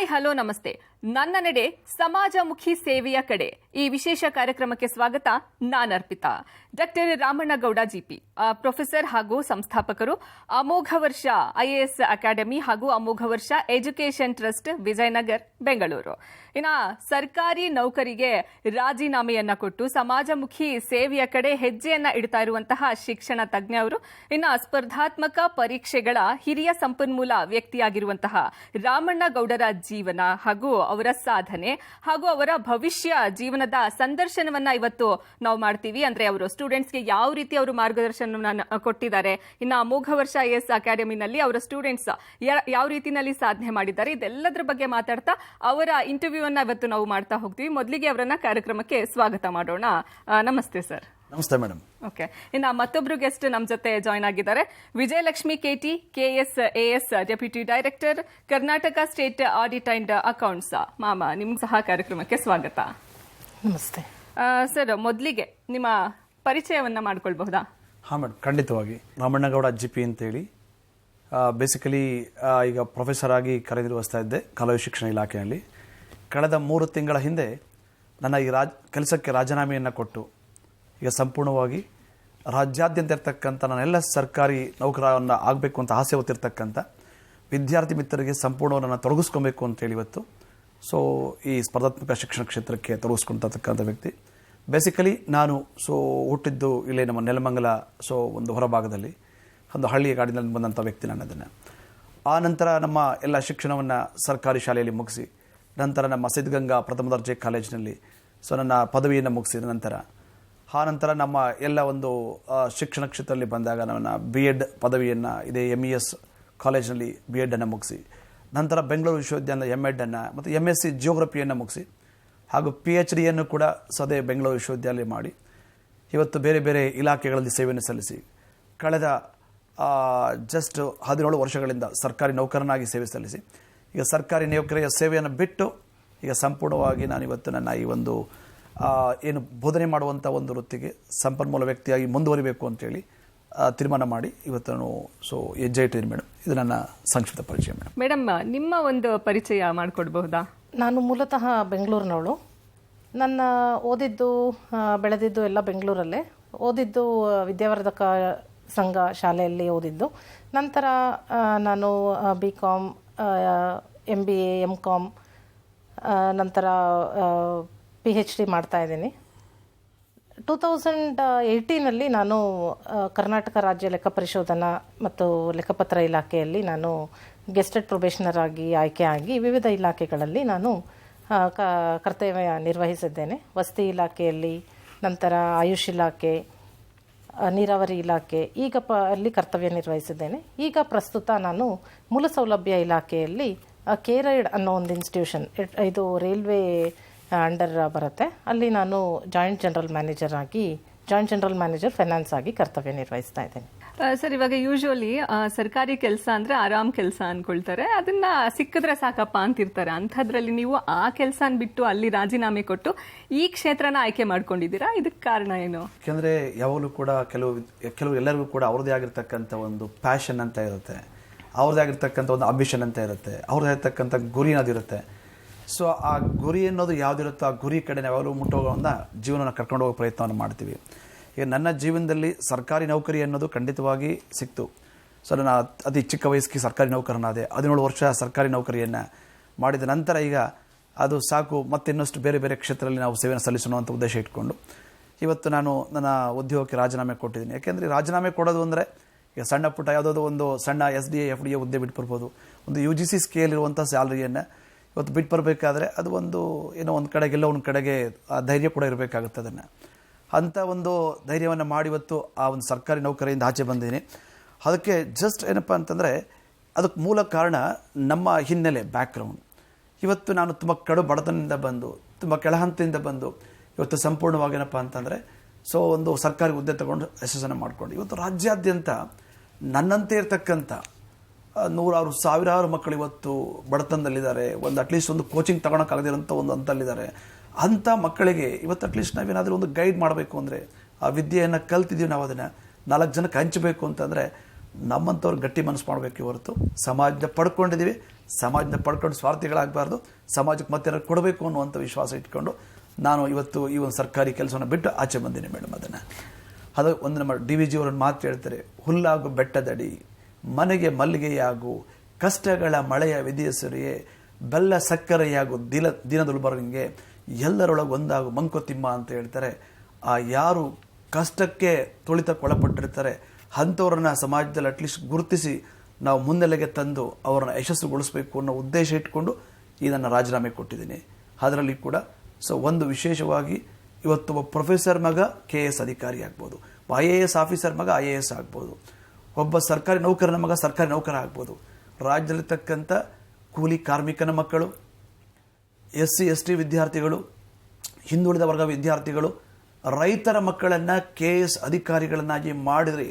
Hi hello ನಮಸ್ತೆ. ನನ್ನ ನಡೆ ಸಮಾಜಮುಖಿ ಸೇವೆಯ ಕಡೆ ಈ ವಿಶೇಷ ಕಾರ್ಯಕ್ರಮಕ್ಕೆ ಸ್ವಾಗತ. ನಾನು Arpita. Doctor Ramannagowda GP professor ಹಾಗೂ ಸಂಸ್ಥಾಪಕರು, ಅಮೋಘ ವರ್ಷ IAS ಅಕಾಡೆಮಿ ಹಾಗೂ ಅಮೋಘ ವರ್ಷ ಎಜುಕೇಷನ್ ಟ್ರಸ್ಟ್ ವಿಜಯನಗರ್ ಬೆಂಗಳೂರು. ಇನ್ನು ಸರ್ಕಾರಿ ನೌಕರಿಗೆ ರಾಜೀನಾಮೆಯನ್ನ ಕೊಟ್ಟು ಸಮಾಜಮುಖಿ ಸೇವೆಯ ಕಡೆ ಹೆಜ್ಜೆಯನ್ನ ಇಡ್ತಾ ಇರುವಂತಹ ಶಿಕ್ಷಣ ತಜ್ಞ ಅವರು. ಇನ್ನು ಸ್ಪರ್ಧಾತ್ಮಕ ಪರೀಕ್ಷೆಗಳ ಹಿರಿಯ ಸಂಪನ್ಮೂಲ ವ್ಯಕ್ತಿಯಾಗಿರುವಂತಹ ರಾಮಣ್ಣಗೌಡರ ಜೀವನ ಹಾಗೂ ಅವರ ಸಾಧನೆ ಹಾಗೂ ಅವರ ಭವಿಷ್ಯ ಜೀವನದ ಸಂದರ್ಶನವನ್ನ ಇವತ್ತು ನಾವು ಮಾಡ್ತೀವಿ. ಅಂದ್ರೆ ಅವರು ಸ್ಟೂಡೆಂಟ್ಸ್ಗೆ ಯಾವ ರೀತಿ ಅವರು ಮಾರ್ಗದರ್ಶನವನ್ನ ಕೊಟ್ಟಿದ್ದಾರೆ, ಇನ್ನು ಅಮೋಘ ವರ್ಷ IAS ಅಕಾಡೆಮಿನಲ್ಲಿ ಅವರ ಸ್ಟೂಡೆಂಟ್ಸ್ ಯಾವ ರೀತಿಯಲ್ಲಿ ಸಾಧನೆ ಮಾಡಿದ್ದಾರೆ, ಇದೆಲ್ಲದರ ಬಗ್ಗೆ ಮಾತಾಡ್ತಾ ಅವರ ಇಂಟರ್ವ್ಯೂ ಅನ್ನ ಇವತ್ತು ನಾವು ಮಾಡ್ತಾ ಹೋಗ್ತೀವಿ. ಮೊದಲಿಗೆ ಅವರನ್ನ ಕಾರ್ಯಕ್ರಮಕ್ಕೆ ಸ್ವಾಗತ ಮಾಡೋಣ. ನಮಸ್ತೆ ಸರ್. ನಮಸ್ತೆ ಮೇಡಮ್. ಓಕೆ, ಇನ್ನು ಮತ್ತೊಬ್ರು ಗೆಸ್ಟ್ ನಮ್ಮ ಜೊತೆ ಜಾಯ್ನ್ ಆಗಿದ್ದಾರೆ. Vijayalakshmi KT KSAS deputy director, Karnataka state audit and accounts. ಮಾಮ, ನಿಮ್ಗೆ ಸಹ ಕಾರ್ಯಕ್ರಮಕ್ಕೆ ಸ್ವಾಗತ. ನಮಸ್ತೆ ಸರ್. ಮೊದಲಿಗೆ ನಿಮ್ಮ ಪರಿಚಯವನ್ನ ಮಾಡ್ಕೊಳ್ಬಹುದಾ? ಹಾಂ ಮೇಡಮ್, ಖಂಡಿತವಾಗಿ. ರಾಮಣ್ಣಗೌಡ GP ಅಂತೇಳಿ ಬೇಸಿಕಲಿ ಈಗ ಪ್ರೊಫೆಸರ್ ಆಗಿ ಕಾರ್ಯನಿರ್ವಹಿಸ್ತಾ ಇದ್ದೆ ಕಾಲೇಜು ಶಿಕ್ಷಣ ಇಲಾಖೆಯಲ್ಲಿ. ಕಳೆದ 3 ತಿಂಗಳ ಹಿಂದೆ ನನ್ನ ಈ ಕೆಲಸಕ್ಕೆ ರಾಜೀನಾಮೆಯನ್ನು ಕೊಟ್ಟು ಈಗ ಸಂಪೂರ್ಣವಾಗಿ ರಾಜ್ಯಾದ್ಯಂತ ಇರ್ತಕ್ಕಂಥ ನನ್ನೆಲ್ಲ ಸರ್ಕಾರಿ ನೌಕರನ್ನು ಆಗಬೇಕು ಅಂತ ಆಸೆ ಹೊತ್ತಿರ್ತಕ್ಕಂಥ ವಿದ್ಯಾರ್ಥಿ ಮಿತ್ರರಿಗೆ ಸಂಪೂರ್ಣವಾಗಿ ನನ್ನ ತೊಡಗಿಸ್ಕೊಬೇಕು ಅಂತೇಳಿ ಇವತ್ತು ಈ ಸ್ಪರ್ಧಾತ್ಮಕ ಶಿಕ್ಷಣ ಕ್ಷೇತ್ರಕ್ಕೆ ತೊಡಗಿಸ್ಕೊಳ್ತಕ್ಕಂಥ ವ್ಯಕ್ತಿ. ಬೇಸಿಕಲಿ ನಾನು ಹುಟ್ಟಿದ್ದು ಇಲ್ಲೇ ನಮ್ಮ ನೆಲಮಂಗಲ ಒಂದು ಹೊರಭಾಗದಲ್ಲಿ ಒಂದು ಹಳ್ಳಿಯ ಕಾಡಿನಲ್ಲಿ ಬಂದಂಥ ವ್ಯಕ್ತಿ ನನ್ನದನ್ನು. ಆ ನಂತರ ನಮ್ಮ ಎಲ್ಲ ಶಿಕ್ಷಣವನ್ನು ಸರ್ಕಾರಿ ಶಾಲೆಯಲ್ಲಿ ಮುಗಿಸಿ ನಂತರ ನಮ್ಮ ಸಿದ್ಧಗಂಗಾ ಪ್ರಥಮ ದರ್ಜೆ ಕಾಲೇಜಿನಲ್ಲಿ ನನ್ನ ಪದವಿಯನ್ನು ಮುಗಿಸಿದ ನಂತರ ನಮ್ಮ ಎಲ್ಲ ಒಂದು ಶಿಕ್ಷಣ ಕ್ಷೇತ್ರದಲ್ಲಿ ಬಂದಾಗ ನನ್ನ BEd ಪದವಿಯನ್ನು ಇದೇ MES ಕಾಲೇಜಿನಲ್ಲಿ BEd ಅನ್ನು ಮುಗಿಸಿ ನಂತರ ಬೆಂಗಳೂರು ವಿಶ್ವವಿದ್ಯಾಲಯ MEd ಅನ್ನು ಮತ್ತು MSc ಜಿಯೋಗ್ರಫಿಯನ್ನು ಮುಗಿಸಿ ಹಾಗೂ PhD ಯನ್ನು ಕೂಡ ಸದೇ ಬೆಂಗಳೂರು ವಿಶ್ವವಿದ್ಯಾಲಯ ಮಾಡಿ ಇವತ್ತು ಬೇರೆ ಬೇರೆ ಇಲಾಖೆಗಳಲ್ಲಿ ಸೇವೆಯನ್ನು ಸಲ್ಲಿಸಿ ಕಳೆದ ಜಸ್ಟ್ 17 ವರ್ಷಗಳಿಂದ ಸರ್ಕಾರಿ ನೌಕರನಾಗಿ ಸೇವೆ ಸಲ್ಲಿಸಿ ಈಗ ಸರ್ಕಾರಿ ನೌಕರಿಯ ಸೇವೆಯನ್ನು ಬಿಟ್ಟು ಈಗ ಸಂಪೂರ್ಣವಾಗಿ ನಾನಿವತ್ತು ನನ್ನ ಈ ಒಂದು ಏನು ಬೋಧನೆ ಮಾಡುವಂಥ ಒಂದು ವೃತ್ತಿಗೆ ಸಂಪನ್ಮೂಲ ವ್ಯಕ್ತಿಯಾಗಿ ಮುಂದುವರಿಬೇಕು ಅಂತೇಳಿ ತೀರ್ಮಾನ ಮಾಡಿ ಇವತ್ತು ನಾನು ಹೆಜ್ಜೆ ಇಟ್ಟಿದ್ದೀನಿ ಮೇಡಮ್. ಇದು ನನ್ನ ಸಂಕ್ಷಿಪ್ತ ಪರಿಚಯ ಮೇಡಮ್. ಮೇಡಮ್, ನಿಮ್ಮ ಒಂದು ಪರಿಚಯ ಮಾಡಿಕೊಡ್ಬಹುದಾ? ನಾನು ಮೂಲತಃ ಬೆಂಗಳೂರಿನವಳು. ನನ್ನ ಓದಿದ್ದು ಬೆಳೆದಿದ್ದು ಎಲ್ಲ ಬೆಂಗಳೂರಲ್ಲೇ. ಓದಿದ್ದು ವಿದ್ಯಾವರ್ಧಕ ಸಂಘ ಶಾಲೆಯಲ್ಲಿ ಓದಿದ್ದು. ನಂತರ ನಾನು BCom, MBA, MCom, ನಂತರ PhD ಮಾಡ್ತಾ ಇದ್ದೀನಿ. 2018ನಲ್ಲಿ ನಾನು ಕರ್ನಾಟಕ ರಾಜ್ಯ ಲೆಕ್ಕ ಪರಿಶೋಧನಾ ಮತ್ತು ಲೆಕ್ಕಪತ್ರ ಇಲಾಖೆಯಲ್ಲಿ ನಾನು ಗೆಸ್ಟೆಡ್ ಪ್ರೊಬೇಷನರ್ ಆಗಿ ಆಯ್ಕೆ ಆಗಿ ವಿವಿಧ ಇಲಾಖೆಗಳಲ್ಲಿ ನಾನು ಕರ್ತವ್ಯ ನಿರ್ವಹಿಸಿದ್ದೇನೆ. ವಸತಿ ಇಲಾಖೆಯಲ್ಲಿ, ನಂತರ ಆಯುಷ್ ಇಲಾಖೆ, ನೀರಾವರಿ ಇಲಾಖೆ, ಈಗ ಅಲ್ಲಿ ಕರ್ತವ್ಯ ನಿರ್ವಹಿಸಿದ್ದೇನೆ. ಈಗ ಪ್ರಸ್ತುತ ನಾನು ಮೂಲಸೌಲಭ್ಯ ಇಲಾಖೆಯಲ್ಲಿ ಕೇರೈಡ್ ಅನ್ನೋ ಒಂದು ಇನ್ಸ್ಟಿಟ್ಯೂಷನ್, ಇದು ರೈಲ್ವೆ ಅಂಡರ್ ಬರುತ್ತೆ, ಅಲ್ಲಿ ನಾನು ಜಾಯಿಂಟ್ ಜನರಲ್ ಮ್ಯಾನೇಜರ್ ಫೈನಾನ್ಸ್ ಆಗಿ ಕರ್ತವ್ಯ ನಿರ್ವಹಿಸ್ತಾ ಇದ್ದೇನೆ. ಸರ್, ಇವಾಗ ಯೂಶುವಲಿ ಸರ್ಕಾರಿ ಕೆಲಸ ಅಂದ್ರೆ ಆರಾಮ್ ಕೆಲಸ ಅನ್ಕೊಳ್ತಾರೆ, ಅದನ್ನ ಸಿಕ್ಕಿದ್ರೆ ಸಾಕಪ್ಪ ಅಂತಿರ್ತಾರೆ. ಅಂಥದ್ರಲ್ಲಿ ನೀವು ಆ ಕೆಲಸ ಬಿಟ್ಟು ಅಲ್ಲಿ ರಾಜೀನಾಮೆ ಕೊಟ್ಟು ಈ ಕ್ಷೇತ್ರನ ಆಯ್ಕೆ ಮಾಡ್ಕೊಂಡಿದ್ದೀರಾ, ಇದಕ್ಕೆ ಕಾರಣ ಏನು? ಯಾಕೆಂದ್ರೆ ಯಾವಾಗಲೂ ಕೂಡ ಕೆಲವು ಎಲ್ಲರಿಗೂ ಕೂಡ ಅವ್ರದ್ದೇ ಆಗಿರ್ತಕ್ಕಂಥ ಒಂದು ಪ್ಯಾಷನ್ ಅಂತ ಇರುತ್ತೆ, ಅವ್ರದ್ದೇ ಆಗಿರ್ತಕ್ಕಂಥ ಒಂದು ಅಂಬಿಷನ್ ಅಂತ ಇರುತ್ತೆ, ಅವ್ರದ್ದೇ ಆಗಿರ್ತಕ್ಕಂಥ ಗುರಿ ಅನ್ನೋದಿರುತ್ತೆ. ಆ ಗುರಿ ಅನ್ನೋದು ಯಾವುದಿರುತ್ತೋ ಆ ಗುರಿ ಕಡೆ ನಾವೆಲ್ಲರೂ ಮುಟ್ಟೋಗೋನ್ನ ಜೀವನವನ್ನು ಕರ್ಕೊಂಡು ಹೋಗೋ ಪ್ರಯತ್ನವನ್ನು ಮಾಡ್ತೀವಿ. ಈಗ ನನ್ನ ಜೀವನದಲ್ಲಿ ಸರ್ಕಾರಿ ನೌಕರಿ ಅನ್ನೋದು ಖಂಡಿತವಾಗಿ ಸಿಕ್ತು. ನಾನು ಅತಿ ಚಿಕ್ಕ ವಯಸ್ಸಿಗೆ ಸರ್ಕಾರಿ ನೌಕರನಾದೆ. 17 ವರ್ಷ ಸರ್ಕಾರಿ ನೌಕರಿಯನ್ನು ಮಾಡಿದ ನಂತರ ಈಗ ಅದು ಸಾಕು, ಮತ್ತೆ ಇನ್ನಷ್ಟು ಬೇರೆ ಬೇರೆ ಕ್ಷೇತ್ರದಲ್ಲಿ ನಾವು ಸೇವೆಯನ್ನು ಸಲ್ಲಿಸೋಣ ಅಂತ ಉದ್ದೇಶ ಇಟ್ಕೊಂಡು ಇವತ್ತು ನಾನು ನನ್ನ ಉದ್ಯೋಗಕ್ಕೆ ರಾಜೀನಾಮೆ ಕೊಟ್ಟಿದ್ದೀನಿ. ಯಾಕೆಂದರೆ ರಾಜೀನಾಮೆ ಕೊಡೋದು ಅಂದರೆ ಈಗ ಸಣ್ಣ ಪುಟ್ಟ ಯಾವುದಾದ್ರು ಒಂದು ಸಣ್ಣ SDA FDA ಹುದ್ದೆ ಬಿಟ್ಟು ಬರ್ಬೋದು, ಒಂದು UGC ಸ್ಕೇಲ್ ಇರುವಂಥ ಸ್ಯಾಲರಿಯನ್ನು ಇವತ್ತು ಬಿಟ್ಟು ಬರಬೇಕಾದ್ರೆ ಅದು ಒಂದು ಏನೋ ಒಂದು ಕಡೆಗೆ ಎಲ್ಲೋ ಒಂದು ಕಡೆಗೆ ಧೈರ್ಯ ಕೂಡ ಇರಬೇಕಾಗುತ್ತೆ. ಅದನ್ನು ಅಂಥ ಒಂದು ಧೈರ್ಯವನ್ನು ಮಾಡಿ ಇವತ್ತು ಆ ಒಂದು ಸರ್ಕಾರಿ ನೌಕರಿಯಿಂದ ಆಚೆ ಬಂದಿದ್ದೀನಿ. ಅದಕ್ಕೆ ಜಸ್ಟ್ ಏನಪ್ಪ ಅಂತಂದರೆ ಅದಕ್ಕೆ ಮೂಲ ಕಾರಣ ನಮ್ಮ ಹಿನ್ನೆಲೆ, ಬ್ಯಾಕ್ಗ್ರೌಂಡ್. ಇವತ್ತು ನಾನು ತುಂಬ ಕಡು ಬಡತನದಿಂದ ಬಂದು, ತುಂಬ ಕೆಳಹಂತದಿಂದ ಬಂದು ಇವತ್ತು ಸಂಪೂರ್ಣವಾಗಿ ಏನಪ್ಪ ಅಂತಂದರೆ ಒಂದು ಸರ್ಕಾರಿ ಹುದ್ದೆ ತಗೊಂಡು ಯಶಸ್ಸನ್ನು ಮಾಡಿಕೊಂಡು ಇವತ್ತು ರಾಜ್ಯಾದ್ಯಂತ ನನ್ನಂತೆ ಇರ್ತಕ್ಕಂಥ 100 ಸಾವಿರಾರು ಮಕ್ಕಳು ಇವತ್ತು ಬಡತನದಲ್ಲಿದ್ದಾರೆ. ಅಟ್ಲೀಸ್ಟ್ ಒಂದು ಕೋಚಿಂಗ್ ತಗೊಳಕ್ಕಾಗದಿರೋಂಥ ಒಂದು ಹಂತದಲ್ಲಿದ್ದಾರೆ. ಅಂಥ ಮಕ್ಕಳಿಗೆ ಇವತ್ತು ಅಟ್ಲೀಸ್ಟ್ ನಾವೇನಾದರೂ ಒಂದು ಗೈಡ್ ಮಾಡಬೇಕು ಅಂದರೆ, ಆ ವಿದ್ಯೆಯನ್ನು ಕಲ್ತಿದ್ದೀವಿ ನಾವು, ಅದನ್ನು 4 ಜನಕ್ಕೆ ಹಂಚಬೇಕು ಅಂತಂದರೆ ನಮ್ಮಂಥವ್ರು ಗಟ್ಟಿ ಮನಸ್ಸು ಮಾಡಬೇಕು ಹೊರತು ಸಮಾಜದ ಪಡ್ಕೊಂಡಿದ್ದೀವಿ, ಸಮಾಜದ ಪಡ್ಕೊಂಡು ಸ್ವಾರ್ಥಿಗಳಾಗಬಾರ್ದು, ಸಮಾಜಕ್ಕೆ ಮತ್ತೆ ಕೊಡಬೇಕು ಅನ್ನುವಂಥ ವಿಶ್ವಾಸ ಇಟ್ಕೊಂಡು ನಾನು ಇವತ್ತು ಈ ಒಂದು ಸರ್ಕಾರಿ ಕೆಲಸವನ್ನು ಬಿಟ್ಟು ಆಚೆ ಬಂದಿನಿ ಮೇಡಮ್. ಅದು ಒಂದು ನಮ್ಮ DVG ಅವರನ್ನು ಮಾತು ಹೇಳ್ತಾರೆ, ಹುಲ್ಲಾಗು ಬೆಟ್ಟದಡಿ ಮನೆಗೆ ಮಲ್ಲಿಗೆಯಾಗು, ಕಷ್ಟಗಳ ಮಳೆಯ ವಿಧಿಯಸರಿಯೇ ಬೆಲ್ಲ ಸಕ್ಕರೆಯಾಗು ದಿನದುಲ್ಬರ್ಗಂಗೆ, ಎಲ್ಲರೊಳಗೆ ಒಂದಾಗು ಮಂಕುತಿಮ್ಮ ಅಂತ ಹೇಳ್ತಾರೆ. ಆ ಯಾರು ಕಷ್ಟಕ್ಕೆ ತುಳಿತಕ್ಕೊಳಪಟ್ಟಿರ್ತಾರೆ ಅಂಥವ್ರನ್ನ ಸಮಾಜದಲ್ಲಿ ಅಟ್ಲೀಸ್ಟ್ ಗುರುತಿಸಿ ನಾವು ಮುನ್ನೆಲೆಗೆ ತಂದು ಅವರನ್ನು ಯಶಸ್ಸುಗೊಳಿಸಬೇಕು ಅನ್ನೋ ಉದ್ದೇಶ ಇಟ್ಕೊಂಡು ಈ ನನ್ನ ರಾಜೀನಾಮೆ ಕೊಟ್ಟಿದ್ದೀನಿ. ಅದರಲ್ಲಿ ಕೂಡ ಒಂದು ವಿಶೇಷವಾಗಿ ಇವತ್ತು ಒಬ್ಬ ಪ್ರೊಫೆಸರ್ ಮಗ KS ಅಧಿಕಾರಿ ಆಗ್ಬೋದು, IAS ಆಫೀಸರ್ ಮಗ IAS ಆಗ್ಬೋದು, ಒಬ್ಬ ಸರ್ಕಾರಿ ನೌಕರನ ಮಗ ಸರ್ಕಾರಿ ನೌಕರ ಆಗ್ಬೋದು, ರಾಜ್ಯದಲ್ಲಿರ್ತಕ್ಕಂಥ ಕೂಲಿ ಕಾರ್ಮಿಕನ ಮಕ್ಕಳು, SC ST ವಿದ್ಯಾರ್ಥಿಗಳು, ಹಿಂದುಳಿದ ವರ್ಗ ವಿದ್ಯಾರ್ಥಿಗಳು, ರೈತರ ಮಕ್ಕಳನ್ನು KS ಅಧಿಕಾರಿಗಳನ್ನಾಗಿ ಮಾಡಿದರೆ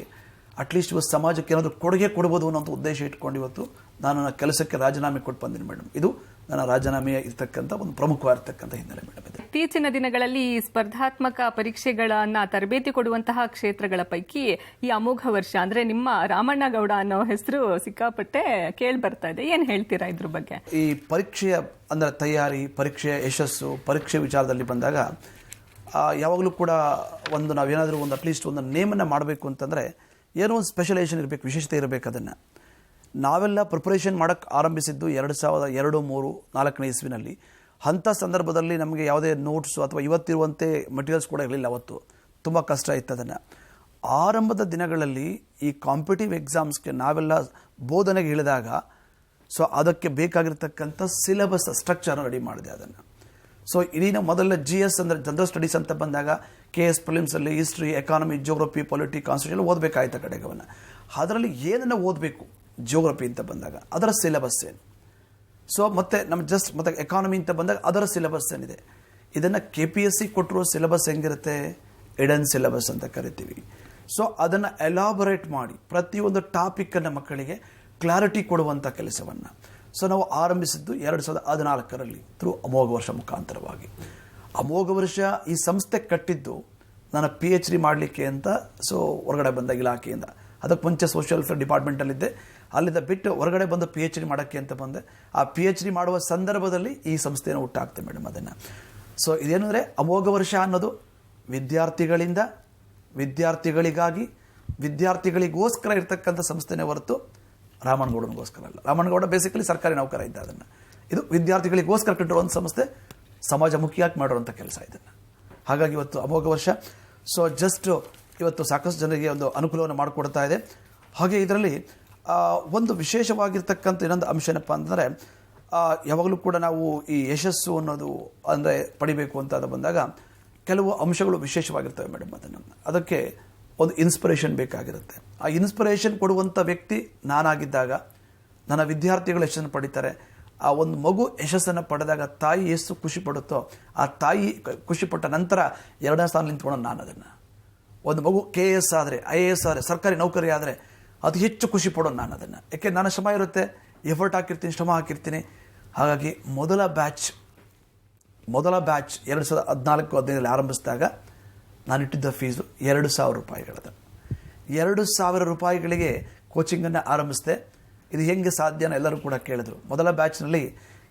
ಅಟ್ಲೀಸ್ಟ್ ಇವತ್ತು ಸಮಾಜಕ್ಕೆ ಏನಾದರೂ ಕೊಡುಗೆ ಕೊಡ್ಬೋದು ಅನ್ನೋ ಉದ್ದೇಶ ಇಟ್ಕೊಂಡು ಇವತ್ತು ನಾನು ನನ್ನ ಕೆಲಸಕ್ಕೆ ರಾಜೀನಾಮೆ ಕೊಟ್ಟು ಬಂದಿನಿ ಮೇಡಮ್. ಇದು ನನ್ನ ರಾಜೀನಾಮೆಯ ಇರ್ತಕ್ಕಂಥ ಒಂದು ಪ್ರಮುಖವಾಗಿರ್ತಕ್ಕಂಥ ಹಿನ್ನೆಲೆ ಮೇಡಮ್. ಇತ್ತೀಚಿನ ದಿನಗಳಲ್ಲಿ ಸ್ಪರ್ಧಾತ್ಮಕ ಪರೀಕ್ಷೆಗಳನ್ನ ತರಬೇತಿ ಕೊಡುವಂತಹ ಕ್ಷೇತ್ರಗಳ ಪೈಕಿ ಈ ಅಮೋಘ ವರ್ಷ ಅಂದ್ರೆ ನಿಮ್ಮ ರಾಮಣ್ಣಗೌಡ ಅನ್ನೋ ಹೆಸರು ಸಿಕ್ಕಾಪಟ್ಟೆ ಕೇಳಿ ಬರ್ತಾ ಇದೆ. ಏನ್ ಹೇಳ್ತೀರಾ ಇದ್ರ ಬಗ್ಗೆ? ಈ ಪರೀಕ್ಷೆಯ ಅಂದ್ರೆ ತಯಾರಿ, ಪರೀಕ್ಷೆಯ ಯಶಸ್ಸು, ಪರೀಕ್ಷೆ ವಿಚಾರದಲ್ಲಿ ಬಂದಾಗ ಯಾವಾಗಲೂ ಕೂಡ ನಾವೇನಾದರೂ ಒಂದು ಅಟ್ಲೀಸ್ಟ್ ಒಂದು ನೇಮನ್ನು ಮಾಡಬೇಕು ಅಂತಂದರೆ ಏನೋ ಒಂದು ಸ್ಪೆಷಲೈಸೇಷನ್ ಇರಬೇಕು, ವಿಶೇಷತೆ ಇರಬೇಕು. ಅದನ್ನು ನಾವೆಲ್ಲ ಪ್ರಿಪರೇಷನ್ ಮಾಡೋಕ್ಕೆ ಆರಂಭಿಸಿದ್ದು 2002-2003-2004 ಇಸ್ವಿನಲ್ಲಿ. ಅಂಥ ಸಂದರ್ಭದಲ್ಲಿ ನಮಗೆ ಯಾವುದೇ ನೋಟ್ಸು ಅಥವಾ ಇವತ್ತಿರುವಂತೆ ಮಟೀರಿಯಲ್ಸ್ ಕೂಡ ಇರಲಿಲ್ಲ. ಅವತ್ತು ತುಂಬ ಕಷ್ಟ ಇತ್ತು. ಅದನ್ನು ಆರಂಭದ ದಿನಗಳಲ್ಲಿ ಈ ಕಾಂಪಿಟೇಟಿವ್ ಎಕ್ಸಾಮ್ಸ್ಗೆ ನಾವೆಲ್ಲ ಬೋಧನೆಗೆ ಇಳಿದಾಗ ಅದಕ್ಕೆ ಬೇಕಾಗಿರ್ತಕ್ಕಂಥ ಸಿಲೆಬಸ್ ಸ್ಟ್ರಕ್ಚರ್ನ ರೆಡಿ ಮಾಡಿದೆ. ಅದನ್ನು ಇಡೀ ನಾವು ಮೊದಲ GS ಅಂದರೆ ಜನರಲ್ ಸ್ಟಡೀಸ್ ಅಂತ ಬಂದಾಗ KS ಪ್ರಿಲಿಮ್ಸಲ್ಲಿ history, economy, geography, polity, constitution ಓದಬೇಕಾಯ್ತು ಕಡೆಗವನ್ನು. ಅದರಲ್ಲಿ ಏನನ್ನು ಓದಬೇಕು ಜಿಯೋಗ್ರಫಿ ಅಂತ ಬಂದಾಗ ಅದರ ಸಿಲೆಬಸ್ ಏನು, ಮತ್ತೆ ನಮ್ಮ ಮತ್ತೆ ಎಕಾನಮಿ ಅಂತ ಬಂದಾಗ ಅದರ ಸಿಲೆಬಸ್ ಏನಿದೆ. ಇದನ್ನು KPSC ಕೊಟ್ಟಿರೋ ಸಿಲೆಬಸ್ ಹೆಂಗಿರುತ್ತೆ, ಎಡನ್ ಸಿಲೆಬಸ್ ಅಂತ ಕರಿತೀವಿ. ಅದನ್ನು ಎಲಾಬೊರೇಟ್ ಮಾಡಿ ಪ್ರತಿಯೊಂದು ಟಾಪಿಕ್ಕನ್ನು ಮಕ್ಕಳಿಗೆ ಕ್ಲಾರಿಟಿ ಕೊಡುವಂಥ ಕೆಲಸವನ್ನು ನಾವು ಆರಂಭಿಸಿದ್ದು 2014ರಲ್ಲಿ ಥ್ರೂ ಅಮೋಘ ವರ್ಷ ಮುಖಾಂತರವಾಗಿ. ಅಮೋಘ ವರ್ಷ ಈ ಸಂಸ್ಥೆ ಕಟ್ಟಿದ್ದು ನಾನು PhD ಮಾಡಲಿಕ್ಕೆ ಅಂತ ಹೊರಗಡೆ ಬಂದ ಇಲಾಖೆಯಿಂದ. ಅದಕ್ಕೆ ಮುಂಚೆ ಸೋಷಿಯಲ್ ವೆಲ್ಫೇರ್ ಡಿಪಾರ್ಟ್ಮೆಂಟಲ್ಲಿದ್ದೆ. ಅಲ್ಲಿಂದ ಬಿಟ್ಟು ಹೊರಗಡೆ ಬಂದು PhD ಮಾಡೋಕ್ಕೆ ಅಂತ ಬಂದೆ. ಆ PhD ಮಾಡುವ ಸಂದರ್ಭದಲ್ಲಿ ಈ ಸಂಸ್ಥೆಯನ್ನು ಹುಟ್ಟಾಕ್ತೆ ಮೇಡಮ್. ಅದನ್ನು ಇದೇನು ಅಂದರೆ ಅಮೋಘ ವರ್ಷ ಅನ್ನೋದು ವಿದ್ಯಾರ್ಥಿಗಳಿಂದ ವಿದ್ಯಾರ್ಥಿಗಳಿಗಾಗಿ ವಿದ್ಯಾರ್ಥಿಗಳಿಗೋಸ್ಕರ ಇರ್ತಕ್ಕಂಥ ಸಂಸ್ಥೆನೇ ಹೊರತು ರಾಮಣ್ಣಗೌಡನಿಗೋಸ್ಕರ ಅಲ್ಲ. ರಾಮಣ್ಣಗೌಡ ಬೇಸಿಕಲಿ ಸರ್ಕಾರಿ ನೌಕರ ಇದ್ದ. ಅದನ್ನು ಇದು ವಿದ್ಯಾರ್ಥಿಗಳಿಗೋಸ್ಕರ ಕಟ್ಟಿರುವಂಥ ಸಂಸ್ಥೆ, ಸಮಾಜಮುಖಿಯಾಗಿ ಮಾಡಿರುವಂಥ ಕೆಲಸ ಇದನ್ನು. ಹಾಗಾಗಿ ಇವತ್ತು ಅಮೋಘ ವರ್ಷ ಜಸ್ಟ್ ಇವತ್ತು ಸಾಕಷ್ಟು ಜನರಿಗೆ ಒಂದು ಅನುಕೂಲವನ್ನು ಮಾಡಿಕೊಡ್ತಾ ಇದೆ. ಹಾಗೆ ಇದರಲ್ಲಿ ಒಂದು ವಿಶೇಷವಾಗಿರ್ತಕ್ಕಂಥ ಇನ್ನೊಂದು ಅಂಶ ಏನಪ್ಪ ಅಂತಂದರೆ, ಯಾವಾಗಲೂ ಕೂಡ ನಾವು ಈ ಯಶಸ್ಸು ಅನ್ನೋದು ಅಂದರೆ ಪಡಿಬೇಕು ಅಂತ ಬಂದಾಗ ಕೆಲವು ಅಂಶಗಳು ವಿಶೇಷವಾಗಿರ್ತವೆ ಮೇಡಮ್. ಅದಕ್ಕೆ ಒಂದು ಇನ್ಸ್ಪಿರೇಷನ್ ಬೇಕಾಗಿರುತ್ತೆ. ಆ ಇನ್ಸ್ಪಿರೇಷನ್ ಕೊಡುವಂಥ ವ್ಯಕ್ತಿ ನಾನಾಗಿದ್ದಾಗ ನನ್ನ ವಿದ್ಯಾರ್ಥಿಗಳು ಯಶಸ್ಸನ್ನು ಪಡಿತಾರೆ. ಆ ಒಂದು ಮಗು ಯಶಸ್ಸನ್ನು ಪಡೆದಾಗ ತಾಯಿ ಎಷ್ಟು ಖುಷಿ ಪಡುತ್ತೋ, ಆ ತಾಯಿ ಖುಷಿಪಟ್ಟ ನಂತರ ಎರಡನೇ ಸ್ಥಾನ ನಿಂತ್ಕೊಳ್ಳೋದು ನಾನು. ಅದನ್ನು ಒಂದು ಮಗು KS ಆದರೆ, IAS ಆದರೆ, ಸರ್ಕಾರಿ ನೌಕರಿ ಆದರೆ ಅದು ಹೆಚ್ಚು ಖುಷಿ ಪಡೋದು ನಾನು. ಅದನ್ನು ಯಾಕೆ ನನ್ನ ಶ್ರಮ ಇರುತ್ತೆ, ಎಫರ್ಟ್ ಹಾಕಿರ್ತೀನಿ, ಶ್ರಮ ಹಾಕಿರ್ತೀನಿ. ಹಾಗಾಗಿ ಮೊದಲ ಬ್ಯಾಚ್ 2014-15 ಆರಂಭಿಸಿದಾಗ ನಾನು ಇಟ್ಟಿದ್ದ ಫೀಸು 2,000 ರೂಪಾಯಿಗಳದು. 2,000 ರೂಪಾಯಿಗಳಿಗೆ ಕೋಚಿಂಗನ್ನು ಆರಂಭಿಸಿದೆ. ಇದು ಹೆಂಗೆ ಸಾಧ್ಯನ ಎಲ್ಲರೂ ಕೂಡ ಕೇಳಿದ್ರು. ಮೊದಲ ಬ್ಯಾಚ್ನಲ್ಲಿ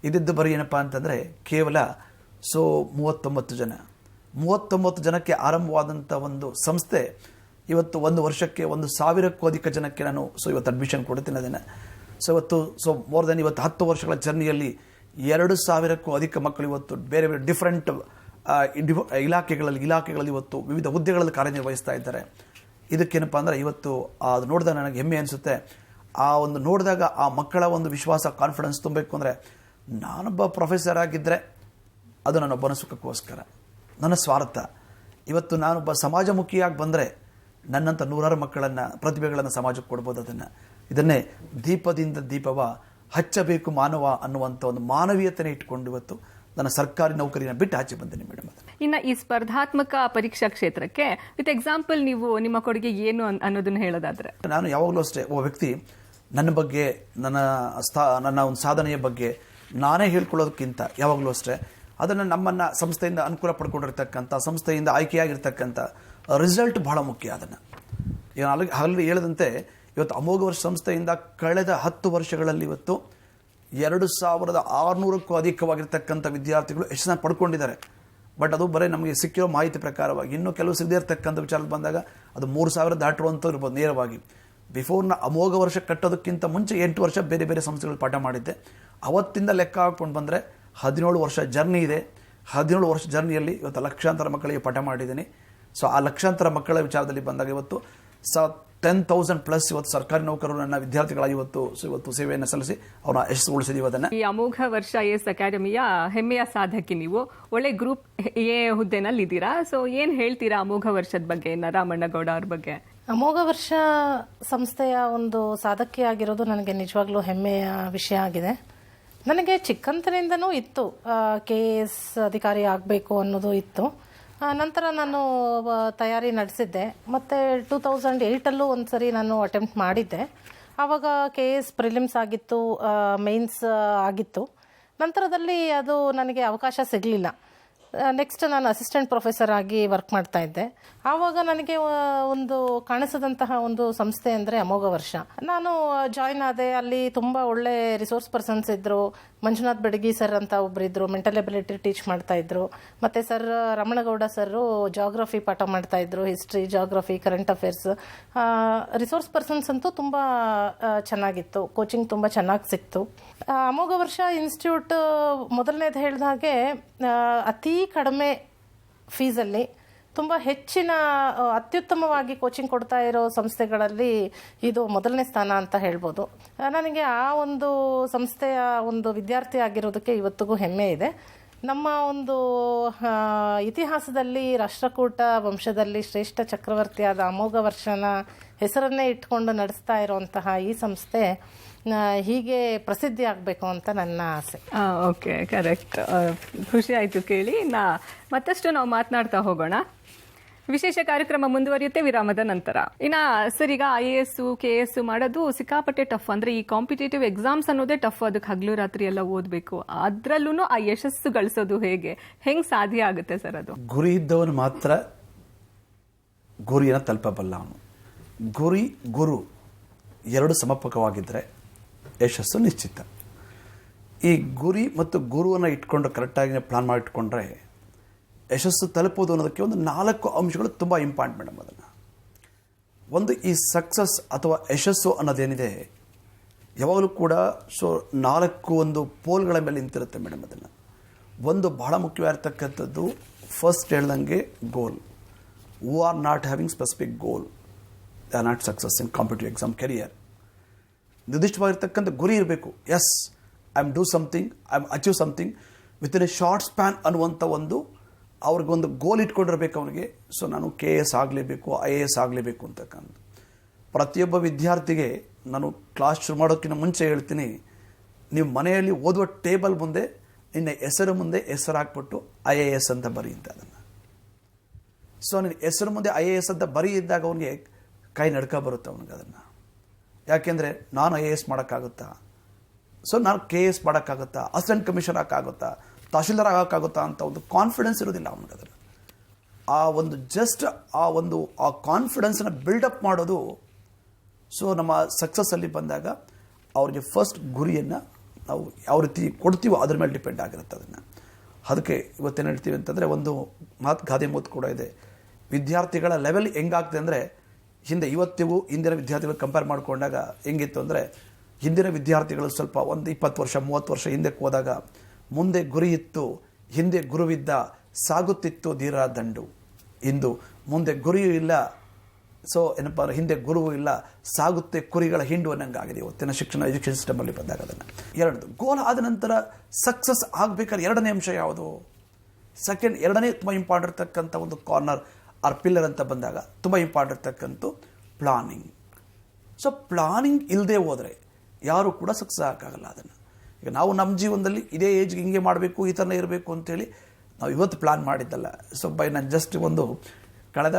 ಇದ್ದಿದ್ದು ಬರೀ ಏನಪ್ಪ ಅಂತಂದರೆ ಕೇವಲ 39 ಜನಕ್ಕೆ ಆರಂಭವಾದಂಥ ಒಂದು ಸಂಸ್ಥೆ ಇವತ್ತು ಒಂದು ವರ್ಷಕ್ಕೆ 1,000ಕ್ಕೂ ಅಧಿಕ ಜನಕ್ಕೆ ನಾನು ಇವತ್ತು ಅಡ್ಮಿಷನ್ ಕೊಡ್ತೀನಿ. ಅದನ್ನು ಇವತ್ತು ಮೋರ್ ದೆನ್ ಇವತ್ತು 10 ವರ್ಷಗಳ ಜರ್ನಿಯಲ್ಲಿ 2,000ಕ್ಕೂ ಅಧಿಕ ಮಕ್ಕಳು ಇವತ್ತು ಬೇರೆ ಬೇರೆ ಡಿಫ್ರೆಂಟ್ ಇಲಾಖೆಗಳಲ್ಲಿ ಇವತ್ತು ವಿವಿಧ ಹುದ್ದೆಗಳಲ್ಲಿ ಕಾರ್ಯನಿರ್ವಹಿಸ್ತಾ ಇದ್ದಾರೆ. ಇದಕ್ಕೇನಪ್ಪ ಅಂದರೆ ಇವತ್ತು ಅದು ನೋಡಿದಾಗ ನನಗೆ ಹೆಮ್ಮೆ ಅನಿಸುತ್ತೆ. ನೋಡಿದಾಗ ಆ ಮಕ್ಕಳ ಒಂದು ವಿಶ್ವಾಸ, ಕಾನ್ಫಿಡೆನ್ಸ್ ತುಂಬಬೇಕು ಅಂದರೆ ನಾನೊಬ್ಬ ಪ್ರೊಫೆಸರ್ ಆಗಿದ್ದರೆ ಅದು ನನ್ನೊಬ್ಬನ ಸುಖಕ್ಕೋಸ್ಕರ, ನನ್ನ ಸ್ವಾರ್ಥ. ಇವತ್ತು ನಾನೊಬ್ಬ ಸಮಾಜಮುಖಿಯಾಗಿ ಬಂದರೆ ನನ್ನಂಥ 100 ಮಕ್ಕಳನ್ನು, ಪ್ರತಿಭೆಗಳನ್ನು ಸಮಾಜಕ್ಕೆ ಕೊಡ್ಬೋದು. ಇದನ್ನೇ ದೀಪದಿಂದ ದೀಪವ ಹಚ್ಚಬೇಕು ಮಾನವ ಅನ್ನುವಂಥ ಒಂದು ಮಾನವೀಯತೆನೇ ಇಟ್ಕೊಂಡು ಇವತ್ತು ನನ್ನ ಸರ್ಕಾರಿ ನೌಕರಿನ ಬಿಟ್ಟು ಆಚೆ ಬಂದೇನೆ ಮೇಡಮ್. ಇನ್ನು ಈ ಸ್ಪರ್ಧಾತ್ಮಕ ಪರೀಕ್ಷಾ ಕ್ಷೇತ್ರಕ್ಕೆ ವಿತ್ ಎಕ್ಸಾಂಪಲ್ ನೀವು ನಿಮ್ಮ ಕೊಡುಗೆ ಏನು ಅನ್ನೋದನ್ನ ಹೇಳೋದಾದ್ರೆ, ನಾನು ಯಾವಾಗಲೂ ಅಷ್ಟೇ ಒಬ್ಬ ವ್ಯಕ್ತಿ ನನ್ನ ಬಗ್ಗೆ, ನನ್ನ ಒಂದು ಸಾಧನೆಯ ಬಗ್ಗೆ ನಾನೇ ಹೇಳ್ಕೊಳ್ಳೋದಕ್ಕಿಂತ ಯಾವಾಗಲೂ ಅಷ್ಟೇ ಅದನ್ನು ನಮ್ಮನ್ನು ಸಂಸ್ಥೆಯಿಂದ ಅನುಕೂಲ ಪಡ್ಕೊಂಡಿರ್ತಕ್ಕಂಥ, ಸಂಸ್ಥೆಯಿಂದ ಆಯ್ಕೆಯಾಗಿರ್ತಕ್ಕಂಥ ರಿಸಲ್ಟ್ ಬಹಳ ಮುಖ್ಯ. ಅದನ್ನು ಈಗ ಆಲ್ರೆಡಿ ಹೇಳಿದಂತೆ ಇವತ್ತು ಅಮೋಘ ವರ್ಷ ಸಂಸ್ಥೆಯಿಂದ ಕಳೆದ 10 ವರ್ಷಗಳಲ್ಲಿ ಇವತ್ತು 2600ಕ್ಕೂ ಅಧಿಕವಾಗಿರ್ತಕ್ಕಂಥ ವಿದ್ಯಾರ್ಥಿಗಳು ಯಶಸ್ಸನ್ನು ಪಡ್ಕೊಂಡಿದ್ದಾರೆ. ಬಟ್ ಅದು ಬರೀ ನಮಗೆ ಸಿಕ್ಕಿರೋ ಮಾಹಿತಿ ಪ್ರಕಾರವಾಗಿ. ಇನ್ನೂ ಕೆಲವು ಸಿಗದೇ ಇರತಕ್ಕಂಥ ವಿಚಾರಕ್ಕೆ ಬಂದಾಗ ಅದು 3000 ದಾಟಿರುವಂಥವ್ರು ಇರ್ಬೋದು ನೇರವಾಗಿ. ಬಿಫೋರ್ನ ಅಮೋಘ ವರ್ಷ ಕಟ್ಟೋದಕ್ಕಿಂತ ಮುಂಚೆ 8 ವರ್ಷ ಬೇರೆ ಬೇರೆ ಸಂಸ್ಥೆಗಳು ಪಾಠ ಮಾಡಿದ್ದೆ. ಅವತ್ತಿಂದ ಲೆಕ್ಕ ಹಾಕ್ಕೊಂಡು ಬಂದರೆ 17 ವರ್ಷ ಜರ್ನಿ ಇದೆ. 17 ವರ್ಷ ಜರ್ನಿಯಲ್ಲಿ ಇವತ್ತು ಲಕ್ಷಾಂತರ ಮಕ್ಕಳಿಗೆ ಪಾಠ ಮಾಡಿದ್ದೀನಿ. ಸೊ ಆ ಲಕ್ಷಾಂತರ ಮಕ್ಕಳ ವಿಚಾರದಲ್ಲಿ ಬಂದಾಗ ಇವತ್ತು 10,000+ ಇವತ್ತು ಸರ್ಕಾರಿ ನೌಕರರು ನನ್ನ ವಿದ್ಯಾರ್ಥಿಗಳಾಗಿ ಇವತ್ತು ಸೇವೆಯನ್ನು ಸಲ್ಲಿಸಿ ಅವರ ಯಶಸ್ಸುಗೊಳಿಸಿದೀವಿ. ಅದನ್ನು ಈ ಅಮೋಘ ವರ್ಷ ಐಎಎಸ್ ಅಕಾಡೆಮಿಯ ಹೆಮ್ಮೆಯ ಸಾಧಕಿ ನೀವು. ಒಳ್ಳೆ ಗ್ರೂಪ್ ಎ ಹುದ್ದೆನಲ್ಲಿ ಇದ್ದೀರಾ. ಸೊ ಏನ್ ಹೇಳ್ತೀರಾ ಅಮೋಘ ವರ್ಷದ ಬಗ್ಗೆ, ರಾಮಣ್ಣಗೌಡ ಅವ್ರ ಬಗ್ಗೆ? ಅಮೋಘ ವರ್ಷ ಸಂಸ್ಥೆಯ ಒಂದು ಸಾಧಕಿಯಾಗಿರೋದು ನನಗೆ ನಿಜವಾಗ್ಲೂ ಹೆಮ್ಮೆಯ ವಿಷಯ ಆಗಿದೆ. ನನಗೆ ಚಿಕ್ಕಂತನಿಂದನೂ ಇತ್ತು KS ಅಧಿಕಾರಿ ಆಗಬೇಕು ಅನ್ನೋದು ಇತ್ತು. ನಂತರ ನಾನು ತಯಾರಿ ನಡೆಸಿದ್ದೆ. ಮತ್ತು 2008 ಒಂದು ಸರಿ ನಾನು ಅಟೆಂಪ್ಟ್ ಮಾಡಿದ್ದೆ. ಆವಾಗ KS ಪ್ರಿಲಿಮ್ಸ್ ಆಗಿತ್ತು, ಮೇನ್ಸ್ ಆಗಿತ್ತು. ನಂತರದಲ್ಲಿ ಅದು ನನಗೆ ಅವಕಾಶ ಸಿಗಲಿಲ್ಲ. ನೆಕ್ಸ್ಟ್ ನಾನು ಅಸಿಸ್ಟೆಂಟ್ ಪ್ರೊಫೆಸರ್ ಆಗಿ ವರ್ಕ್ ಮಾಡ್ತಾ ಇದ್ದೆ. ಆವಾಗ ನನಗೆ ಒಂದು ಕಾಣಿಸದಂತಹ ಒಂದು ಸಂಸ್ಥೆ ಅಂದರೆ ಅಮೋಘ ವರ್ಷ. ನಾನು ಜಾಯ್ನ್ ಆದೆ. ಅಲ್ಲಿ ತುಂಬ ಒಳ್ಳೆ ರಿಸೋರ್ಸ್ ಪರ್ಸನ್ಸ್ ಇದ್ದರು. ಮಂಜುನಾಥ್ ಬೆಡಗಿ ಸರ್ ಅಂತ ಒಬ್ಬರಿದ್ದರು, ಮೆಂಟಲ್ ಎಬಿಲಿಟಿ ಟೀಚ್ ಮಾಡ್ತಾ ಇದ್ರು. ಮತ್ತು ಸರ್ ರಮಣಗೌಡ ಸರ್ ಜಾಗ್ರಫಿ ಪಾಠ ಮಾಡ್ತಾ ಇದ್ರು, history, geography, current affairs. Resource persons ಅಂತೂ ತುಂಬ ಚೆನ್ನಾಗಿತ್ತು. ಕೋಚಿಂಗ್ ತುಂಬ ಚೆನ್ನಾಗಿ ಸಿಕ್ತು. ಅಮೋಘ ವರ್ಷ ಇನ್ಸ್ಟಿಟ್ಯೂಟ್ ಮೊದಲನೇದು ಹೇಳಿದ ಹಾಗೆ ಅತಿ ಕಡಿಮೆ ಫೀಸಲ್ಲಿ ತುಂಬ ಹೆಚ್ಚಿನ ಅತ್ಯುತ್ತಮವಾಗಿ ಕೋಚಿಂಗ್ ಕೊಡ್ತಾ ಇರೋ ಸಂಸ್ಥೆಗಳಲ್ಲಿ ಇದು ಮೊದಲನೇ ಸ್ಥಾನ ಅಂತ ಹೇಳ್ಬೋದು. ನನಗೆ ಆ ಒಂದು ಸಂಸ್ಥೆಯ ಒಂದು ವಿದ್ಯಾರ್ಥಿ ಆಗಿರೋದಕ್ಕೆ ಇವತ್ತಿಗೂ ಹೆಮ್ಮೆ ಇದೆ. ನಮ್ಮ ಒಂದು ಇತಿಹಾಸದಲ್ಲಿ ರಾಷ್ಟ್ರಕೂಟ ವಂಶದಲ್ಲಿ ಶ್ರೇಷ್ಠ ಚಕ್ರವರ್ತಿಯಾದ ಅಮೋಘ ವರ್ಷನ ಹೆಸರನ್ನೇ ಇಟ್ಕೊಂಡು ನಡೆಸ್ತಾ ಇರುವಂತಹ ಈ ಸಂಸ್ಥೆ ಹೀಗೆ ಪ್ರಸಿದ್ಧಿ ಆಗಬೇಕು ಅಂತ ನನ್ನ ಆಸೆ. Okay, correct. ಖುಷಿ ಆಯಿತು ಕೇಳಿ. ಮತ್ತಷ್ಟು ನಾವು ಮಾತನಾಡ್ತಾ ಹೋಗೋಣ. ವಿಶೇಷ ಕಾರ್ಯಕ್ರಮ ಮುಂದುವರಿಯುತ್ತೆ ವಿರಾಮದ ನಂತರ. ಸರ್, ಈಗ IAS KS ಮಾಡೋದು ಸಿಕ್ಕಾಪಟ್ಟೆ ಟಫ್. ಅಂದ್ರೆ ಈ ಕಾಂಪಿಟೇಟಿವ್ ಎಕ್ಸಾಮ್ಸ್ ಅನ್ನೋದೇ ಟಫ್. ಅದಕ್ಕೆ ಹಗಲು ರಾತ್ರಿ ಎಲ್ಲ ಓದಬೇಕು. ಅದ್ರಲ್ಲೂ ಆ ಯಶಸ್ಸು ಗಳಿಸೋದು ಹೆಂಗ್ ಸಾಧ್ಯ ಆಗುತ್ತೆ ಸರ್? ಅದು ಗುರಿ ಇದ್ದವನು ಮಾತ್ರ ಗುರಿಯನ್ನು ತಲುಪಬಲ್ಲ. ಅವನು ಗುರು ಎರಡು ಸಮರ್ಪಕವಾಗಿದ್ದರೆ ಯಶಸ್ಸು ನಿಶ್ಚಿತ. ಈ ಗುರಿ ಮತ್ತು ಗುರುವನ್ನು ಇಟ್ಕೊಂಡು ಕರೆಕ್ಟಾಗಿ ಪ್ಲಾನ್ ಮಾಡಿಟ್ಕೊಂಡ್ರೆ ಯಶಸ್ಸು ತಲುಪೋದು ಅನ್ನೋದಕ್ಕೆ ಒಂದು 4 ಅಂಶಗಳು ತುಂಬ ಇಂಪಾರ್ಟೆಂಟ್ ಮೇಡಮ್. ಅದನ್ನು ಒಂದು, ಈ ಸಕ್ಸಸ್ ಅಥವಾ ಯಶಸ್ಸು ಅನ್ನೋದೇನಿದೆ ಯಾವಾಗಲೂ ಕೂಡ 4 ಒಂದು ಪೋಲ್ಗಳ ಮೇಲೆ ನಿಂತಿರುತ್ತೆ ಮೇಡಮ್. ಅದನ್ನು ಒಂದು ಬಹಳ ಮುಖ್ಯವಾಗಿರ್ತಕ್ಕಂಥದ್ದು, ಫಸ್ಟ್ ಹೇಳ್ದಂಗೆ goal. Who are not having specific goal, they are not success in competitive exam career. ನಿರ್ದಿಷ್ಟವಾಗಿರ್ತಕ್ಕಂಥ ಗುರಿ ಇರಬೇಕು. Yes, I am do something, I am achieve something with in a short span ಅನ್ನುವಂಥ ಅವ್ರಿಗೊಂದು ಗೋಲ್ ಇಟ್ಕೊಂಡಿರ್ಬೇಕು ಅವನಿಗೆ. ಸೊ ನಾನು KS ಆಗಲೇಬೇಕು, IAS ಆಗಲೇಬೇಕು ಅಂತಕ್ಕಂಥ. ಪ್ರತಿಯೊಬ್ಬ ವಿದ್ಯಾರ್ಥಿಗೆ ನಾನು ಕ್ಲಾಸ್ ಶುರು ಮಾಡೋಕ್ಕಿಂತ ಮುಂಚೆ ಹೇಳ್ತೀನಿ, ನೀವು ಮನೆಯಲ್ಲಿ ಓದುವ ಟೇಬಲ್ ಮುಂದೆ ನಿನ್ನ ಹೆಸರು ಮುಂದೆ ಹೆಸರು ಹಾಕ್ಬಿಟ್ಟು IAS ಅಂತ ಬರೀ ಅಂತ. ಅದನ್ನು ಸೊ ನಿನ್ನ ಹೆಸರು ಮುಂದೆ IAS ಅಂತ ಬರೀ ಇದ್ದಾಗ ಅವನಿಗೆ ಕೈ ನಡ್ಕ ಬರುತ್ತೆ ಅವನಿಗೆ. ಅದನ್ನು ಯಾಕೆಂದರೆ ನಾನು IAS ಮಾಡೋಕ್ಕಾಗುತ್ತಾ, ಸೊ ನಾನು KS ಮಾಡೋಕ್ಕಾಗುತ್ತಾ, ಅಸಿಸ್ಟೆಂಟ್ ಕಮಿಷನರ್ ಆಗೋಕ್ಕಾಗುತ್ತಾ, ತಹಶೀಲ್ದಾರ್ ಆಗೋಕ್ಕಾಗುತ್ತಾ ಅಂತ ಒಂದು ಕಾನ್ಫಿಡೆನ್ಸ್ ಇರೋದಿಲ್ಲ ಅವನಿಗೆ. ಅದನ್ನು ಆ ಕಾನ್ಫಿಡೆನ್ಸನ್ನು ಬಿಲ್ಡಪ್ ಮಾಡೋದು. ಸೊ ನಮ್ಮ ಸಕ್ಸಸ್ಸಲ್ಲಿ ಬಂದಾಗ ಅವ್ರಿಗೆ ಫಸ್ಟ್ ಗುರಿಯನ್ನು ನಾವು ಯಾವ ರೀತಿ ಕೊಡ್ತೀವೋ ಅದ್ರ ಮೇಲೆ ಡಿಪೆಂಡ್ ಆಗಿರುತ್ತೆ. ಅದಕ್ಕೆ ಇವತ್ತೇನು ಹೇಳ್ತೀವಿ ಅಂತಂದರೆ, ಒಂದು ಗಾದೆ ಮಾತು ಕೂಡ ಇದೆ. ವಿದ್ಯಾರ್ಥಿಗಳ ಲೆವೆಲ್ ಹೆಂಗಾಗ್ತದೆ ಅಂದರೆ, ಇವತ್ತಿಗೂ ಹಿಂದಿನ ವಿದ್ಯಾರ್ಥಿಗಳು ಕಂಪೇರ್ ಮಾಡಿಕೊಂಡಾಗ ಹೆಂಗಿತ್ತು ಅಂದರೆ, ಹಿಂದಿನ ವಿದ್ಯಾರ್ಥಿಗಳು ಸ್ವಲ್ಪ ಒಂದು 20 ವರ್ಷ 30 ವರ್ಷ ಹಿಂದಕ್ಕೆ ಹೋದಾಗ ಮುಂದೆ ಗುರಿ ಇತ್ತು, ಹಿಂದೆ ಗುರುವಿದ್ದ, ಸಾಗುತ್ತಿತ್ತು ಧೀರ ದಂಡು. ಇಂದು ಮುಂದೆ ಗುರಿಯೂ ಇಲ್ಲ, ಸೊ ಏನಪ್ಪ ಹಿಂದೆ ಗುರುವೂ ಇಲ್ಲ, ಸಾಗುತ್ತೆ ಕುರಿಗಳ ಹಿಂಡು ಅನ್ನಂಗಾಗಿದೆ ಇವತ್ತಿನ ಎಜುಕೇಷನ್ ಸಿಸ್ಟಮಲ್ಲಿ ಬಂದಾಗ. ಅದನ್ನು ಎರಡದು ಗೋಲ್ ಆದ ನಂತರ ಸಕ್ಸಸ್ ಆಗಬೇಕಾದ್ರೆ ಎರಡನೇ ಅಂಶ ಯಾವುದು? ಎರಡನೇ ತುಂಬ ಇಂಪಾರ್ಟೆಂಟ್ ಇರ್ತಕ್ಕಂಥ ಒಂದು ಕಾರ್ನರ್ ಆರ್ ಪಿಲ್ಲರ್ ಅಂತ ಬಂದಾಗ ತುಂಬ ಇಂಪಾರ್ಟೆಂಟ್ ಇರ್ತಕ್ಕಂಥ ಪ್ಲಾನಿಂಗ್. ಸೊ ಪ್ಲಾನಿಂಗ್ ಇಲ್ಲದೆ ಹೋದರೆ ಯಾರೂ ಕೂಡ ಸಕ್ಸಸ್ ಆಗೋಕ್ಕಾಗಲ್ಲ. ಅದನ್ನು ಈಗ ನಾವು ನಮ್ಮ ಜೀವನದಲ್ಲಿ ಇದೇ ಏಜ್ಗೆ ಹಿಂಗೆ ಮಾಡಬೇಕು, ಈ ಥರನೇ ಇರಬೇಕು ಅಂತೇಳಿ ನಾವು ಇವತ್ತು ಪ್ಲಾನ್ ಮಾಡಿದ್ದಲ್ಲ. ಸೊ ನಾನು ಜಸ್ಟ್ ಕಳೆದ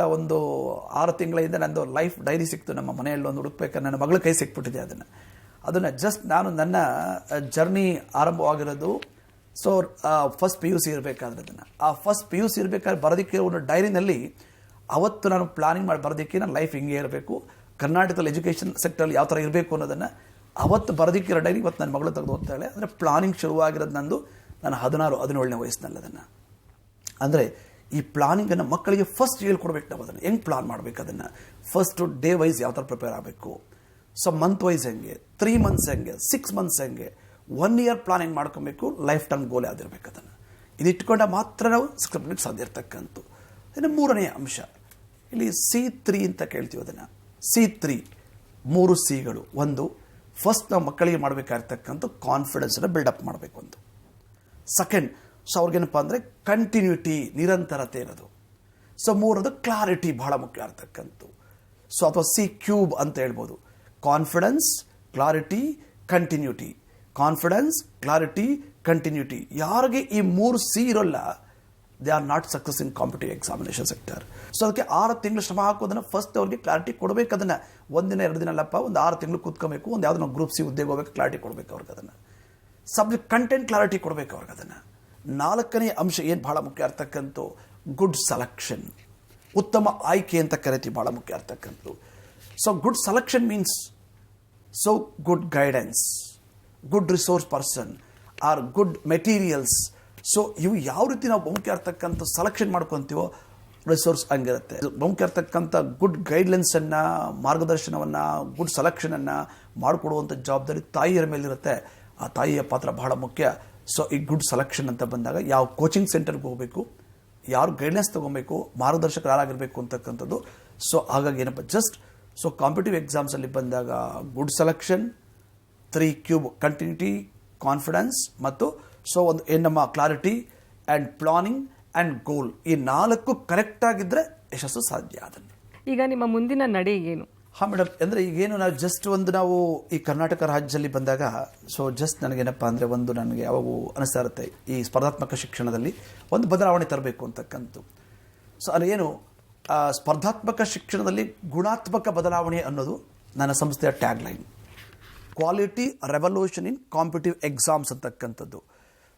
6 ತಿಂಗಳಿಂದ ನಂದು ಲೈಫ್ ಡೈರಿ ಸಿಕ್ತು ನಮ್ಮ ಮನೆಯಲ್ಲಿ. ಒಂದು ಹುಡುಕ್ಬೇಕಾದ್ರೆ ನನ್ನ ಮಗಳ ಕೈ ಸಿಕ್ಬಿಟ್ಟಿದೆ. ಅದನ್ನು ಜಸ್ಟ್ ನಾನು ನನ್ನ ಜರ್ನಿ ಆರಂಭವಾಗಿರೋದು ಫಸ್ಟ್ PUC ಇರಬೇಕಾದ್ರೆ, ಆ ಫಸ್ಟ್ PUC ಇರಬೇಕಾದ್ರೆ ಬರೋದಕ್ಕೆ ಒಂದು ಡೈರಿನಲ್ಲಿ ಅವತ್ತು ನಾನು ಪ್ಲಾನಿಂಗ್ ಮಾಡಿ ಬರೋದಕ್ಕೆ ನನ್ನ ಲೈಫ್ ಹಿಂಗೆ ಇರಬೇಕು, ಕರ್ನಾಟಕದಲ್ಲಿ ಎಜುಕೇಷನ್ ಸೆಕ್ಟರಲ್ಲಿ ಯಾವ ಥರ ಇರಬೇಕು ಅನ್ನೋದನ್ನು ಅವತ್ತು ಬರೋದಕ್ಕೆ ಡೈರಿ ಇವತ್ತು ನನ್ನ ಮಗಳು ತೆಗೆದು ಓದ್ತಾಳೆ. ಅಂದರೆ ಪ್ಲಾನಿಂಗ್ ಶುರುವಾಗಿರೋದು ನಂದು ನಾನು 16-17ನೇ ವಯಸ್ಸಿನಲ್ಲಿ ಅದನ್ನು. ಅಂದರೆ ಈ ಪ್ಲಾನಿಂಗನ್ನು ಮಕ್ಕಳಿಗೆ ಫಸ್ಟ್ ಹೇಳ್ಕೊಡ್ಬೇಕು. ನಾವು ಅದನ್ನು ಹೆಂಗೆ ಪ್ಲಾನ್ ಮಾಡಬೇಕು, ಅದನ್ನು ಫಸ್ಟು ಡೇ ವೈಸ್ ಯಾವ ಥರ ಪ್ರಿಪೇರ್ ಆಗಬೇಕು, ಸೊ ಮಂತ್ ವೈಸ್ ಹೆಂಗೆ, 3 ಮಂತ್ಸ್ ಹೆಂಗೆ, 6 ಮಂತ್ಸ್ ಹೆಂಗೆ, 1 ಇಯರ್ ಪ್ಲಾನ್ ಹೆಂಗೆ ಮಾಡ್ಕೊಬೇಕು, ಲೈಫ್ ಟೈಮ್ ಗೋಲ್ ಯಾವ್ದಿರ್ಬೇಕು ಅದನ್ನು ಇದಿಟ್ಕೊಂಡ ಮಾತ್ರ ನಾವು ಸಕ್ಸಸ್ ಮಾಡಲಿಕ್ಕೆ ಸಾಧ್ಯ ಇರ್ತಕ್ಕಂಥ. ಇನ್ನು 3ನೇ ಅಂಶ ಇಲ್ಲಿ C3 ಅಂತ ಕೇಳ್ತೀವಿ ಅದನ್ನು. C3 3 Cಗಳು. ಒಂದು, ಫಸ್ಟ್ ನಾವು ಮಕ್ಕಳಿಗೆ ಮಾಡಬೇಕಾಗಿರ್ತಕ್ಕಂಥ ಕಾನ್ಫಿಡೆನ್ಸನ್ನು ಬಿಲ್ಡಪ್ ಮಾಡಬೇಕು. ಒಂದು ಸೆಕೆಂಡ್, ಸೊ ಅವ್ರಿಗೇನಪ್ಪ ಅಂದರೆ ಕಂಟಿನ್ಯೂಟಿ, ನಿರಂತರತೆ ಇರೋದು. ಸೊ ಮೂರದು ಕ್ಲಾರಿಟಿ, ಬಹಳ ಮುಖ್ಯ ಇರ್ತಕ್ಕಂಥ. ಸೊ ಅಥವಾ C³ ಅಂತ ಹೇಳ್ಬೋದು. Confidence, clarity, continuity. Confidence, clarity, continuity. ಯಾರಿಗೆ ಈ 3 C ಇರೋಲ್ಲ, they are not success in competitive examination sector. So ಅದಕ್ಕೆ 6 ತಿಂಗಳು ಶ್ರಮ ಹಾಕೋದನ್ನು ಫಸ್ಟ್ ಅವ್ರಿಗೆ ಕ್ಲಾರಿಟಿ ಕೊಡಬೇಕು. ಅದನ್ನು 1 ದಿನ 2 ದಿನ ಅಲ್ಲಪ್ಪ, ಒಂದು 6 ತಿಂಗಳು ಕೂತ್ಕೋಬೇಕು. ಒಂದು ಯಾವುದೋ ನಾವು ಗ್ರೂಪ್ C ಉದ್ಯೋಗ ಹೋಗ್ಬೇಕು, ಕ್ಲಾರಿಟಿ ಕೊಡಬೇಕು ಅವ್ರಿಗೆ ಅದನ್ನು. ಸಬ್ಜೆಕ್ಟ್ ಕಂಟೆಂಟ್ ಕ್ಲಾರಿಟಿ ಕೊಡಬೇಕು ಅವ್ರಿಗೆ ಅದನ್ನು. 4ನೇ ಅಂಶ ಏನು ಭಾಳ ಮುಖ್ಯ ಇರ್ತಕ್ಕಂಥ, ಗುಡ್ ಸೆಲೆಕ್ಷನ್, ಉತ್ತಮ ಆಯ್ಕೆ ಅಂತ ಕರಿತೀವಿ, ಭಾಳ ಮುಖ್ಯ ಇರ್ತಕ್ಕಂಥದ್ದು. So good selection means so good guidance, good resource person are good materials. So ಇವು ಯಾವ ರೀತಿ ನಾವು ಬಹುಮುಖ್ಯ ಇರ್ತಕ್ಕಂಥ ಸೆಲೆಕ್ಷನ್ ಮಾಡ್ಕೊತೀವೋ ರಿಸೋರ್ಸ್ ಹಂಗಿರುತ್ತೆ. ಬಹುಮುಖ್ಯ ಇರ್ತಕ್ಕಂಥ ಗುಡ್ ಗೈಡ್ಲೈನ್ಸನ್ನು, ಮಾರ್ಗದರ್ಶನವನ್ನು, ಗುಡ್ ಸೆಲೆಕ್ಷನನ್ನು ಮಾಡಿಕೊಡುವಂಥ ಜವಾಬ್ದಾರಿ ತಾಯಿಯರ ಮೇಲಿರುತ್ತೆ. ಆ ತಾಯಿಯ ಪಾತ್ರ ಬಹಳ ಮುಖ್ಯ. ಸೊ ಈ ಗುಡ್ ಸೆಲೆಕ್ಷನ್ ಅಂತ ಬಂದಾಗ ಯಾವ ಕೋಚಿಂಗ್ ಸೆಂಟರ್ಗೆ ಹೋಗಬೇಕು, ಯಾರು ಗೈಡ್ಲೈನ್ಸ್ ತೊಗೊಬೇಕು, ಮಾರ್ಗದರ್ಶಕರು ಯಾರಾಗಿರಬೇಕು ಅಂತಕ್ಕಂಥದ್ದು. ಸೊ ಹಾಗಾಗಿ ಏನಪ್ಪ, ಜಸ್ಟ್ ಸೊ ಕಾಂಪಿಟೇಟಿವ್ ಎಕ್ಸಾಮ್ಸಲ್ಲಿ ಬಂದಾಗ ಗುಡ್ ಸೆಲೆಕ್ಷನ್, 3³ ಕಂಟಿನ್ಯೂಟಿ, ಕಾನ್ಫಿಡೆನ್ಸ್ ಮತ್ತು ಸೊ ಒಂದು ನಮ್ಮ ಕ್ಲಾರಿಟಿ ಆ್ಯಂಡ್ ಪ್ಲಾನಿಂಗ್ ಆ್ಯಂಡ್ ಗೋಲ್, ಈ 4 ಕರೆಕ್ಟಾಗಿದ್ದರೆ ಯಶಸ್ಸು ಸಾಧ್ಯ. ಅದನ್ನು ಈಗ ನಿಮ್ಮ ಮುಂದಿನ ನಡೆ ಏನು? ಹಾಂ ಮೇಡಮ್, ಅಂದರೆ ಈಗೇನು ನಾವು ಈ ಕರ್ನಾಟಕ ರಾಜ್ಯದಲ್ಲಿ ಬಂದಾಗ ಸೊ ಜಸ್ಟ್ ನನಗೇನಪ್ಪ ಅಂದರೆ ಒಂದು ನನಗೆ ಯಾವಾಗೂ ಅನಿಸ್ತಾ ಇರುತ್ತೆ, ಈ ಸ್ಪರ್ಧಾತ್ಮಕ ಶಿಕ್ಷಣದಲ್ಲಿ ಒಂದು ಬದಲಾವಣೆ ತರಬೇಕು ಅಂತಕ್ಕಂಥ. ಸೊ ಅದೇನು ಸ್ಪರ್ಧಾತ್ಮಕ ಶಿಕ್ಷಣದಲ್ಲಿ ಗುಣಾತ್ಮಕ ಬದಲಾವಣೆ ಅನ್ನೋದು ನನ್ನ ಸಂಸ್ಥೆಯ ಟ್ಯಾಗ್ ಲೈನ್. ಕ್ವಾಲಿಟಿ ರೆವಲ್ಯೂಷನ್ ಇನ್ ಕಾಂಪಿಟೇಟಿವ್ ಎಕ್ಸಾಮ್ಸ್ ಅಂತಕ್ಕಂಥದ್ದು.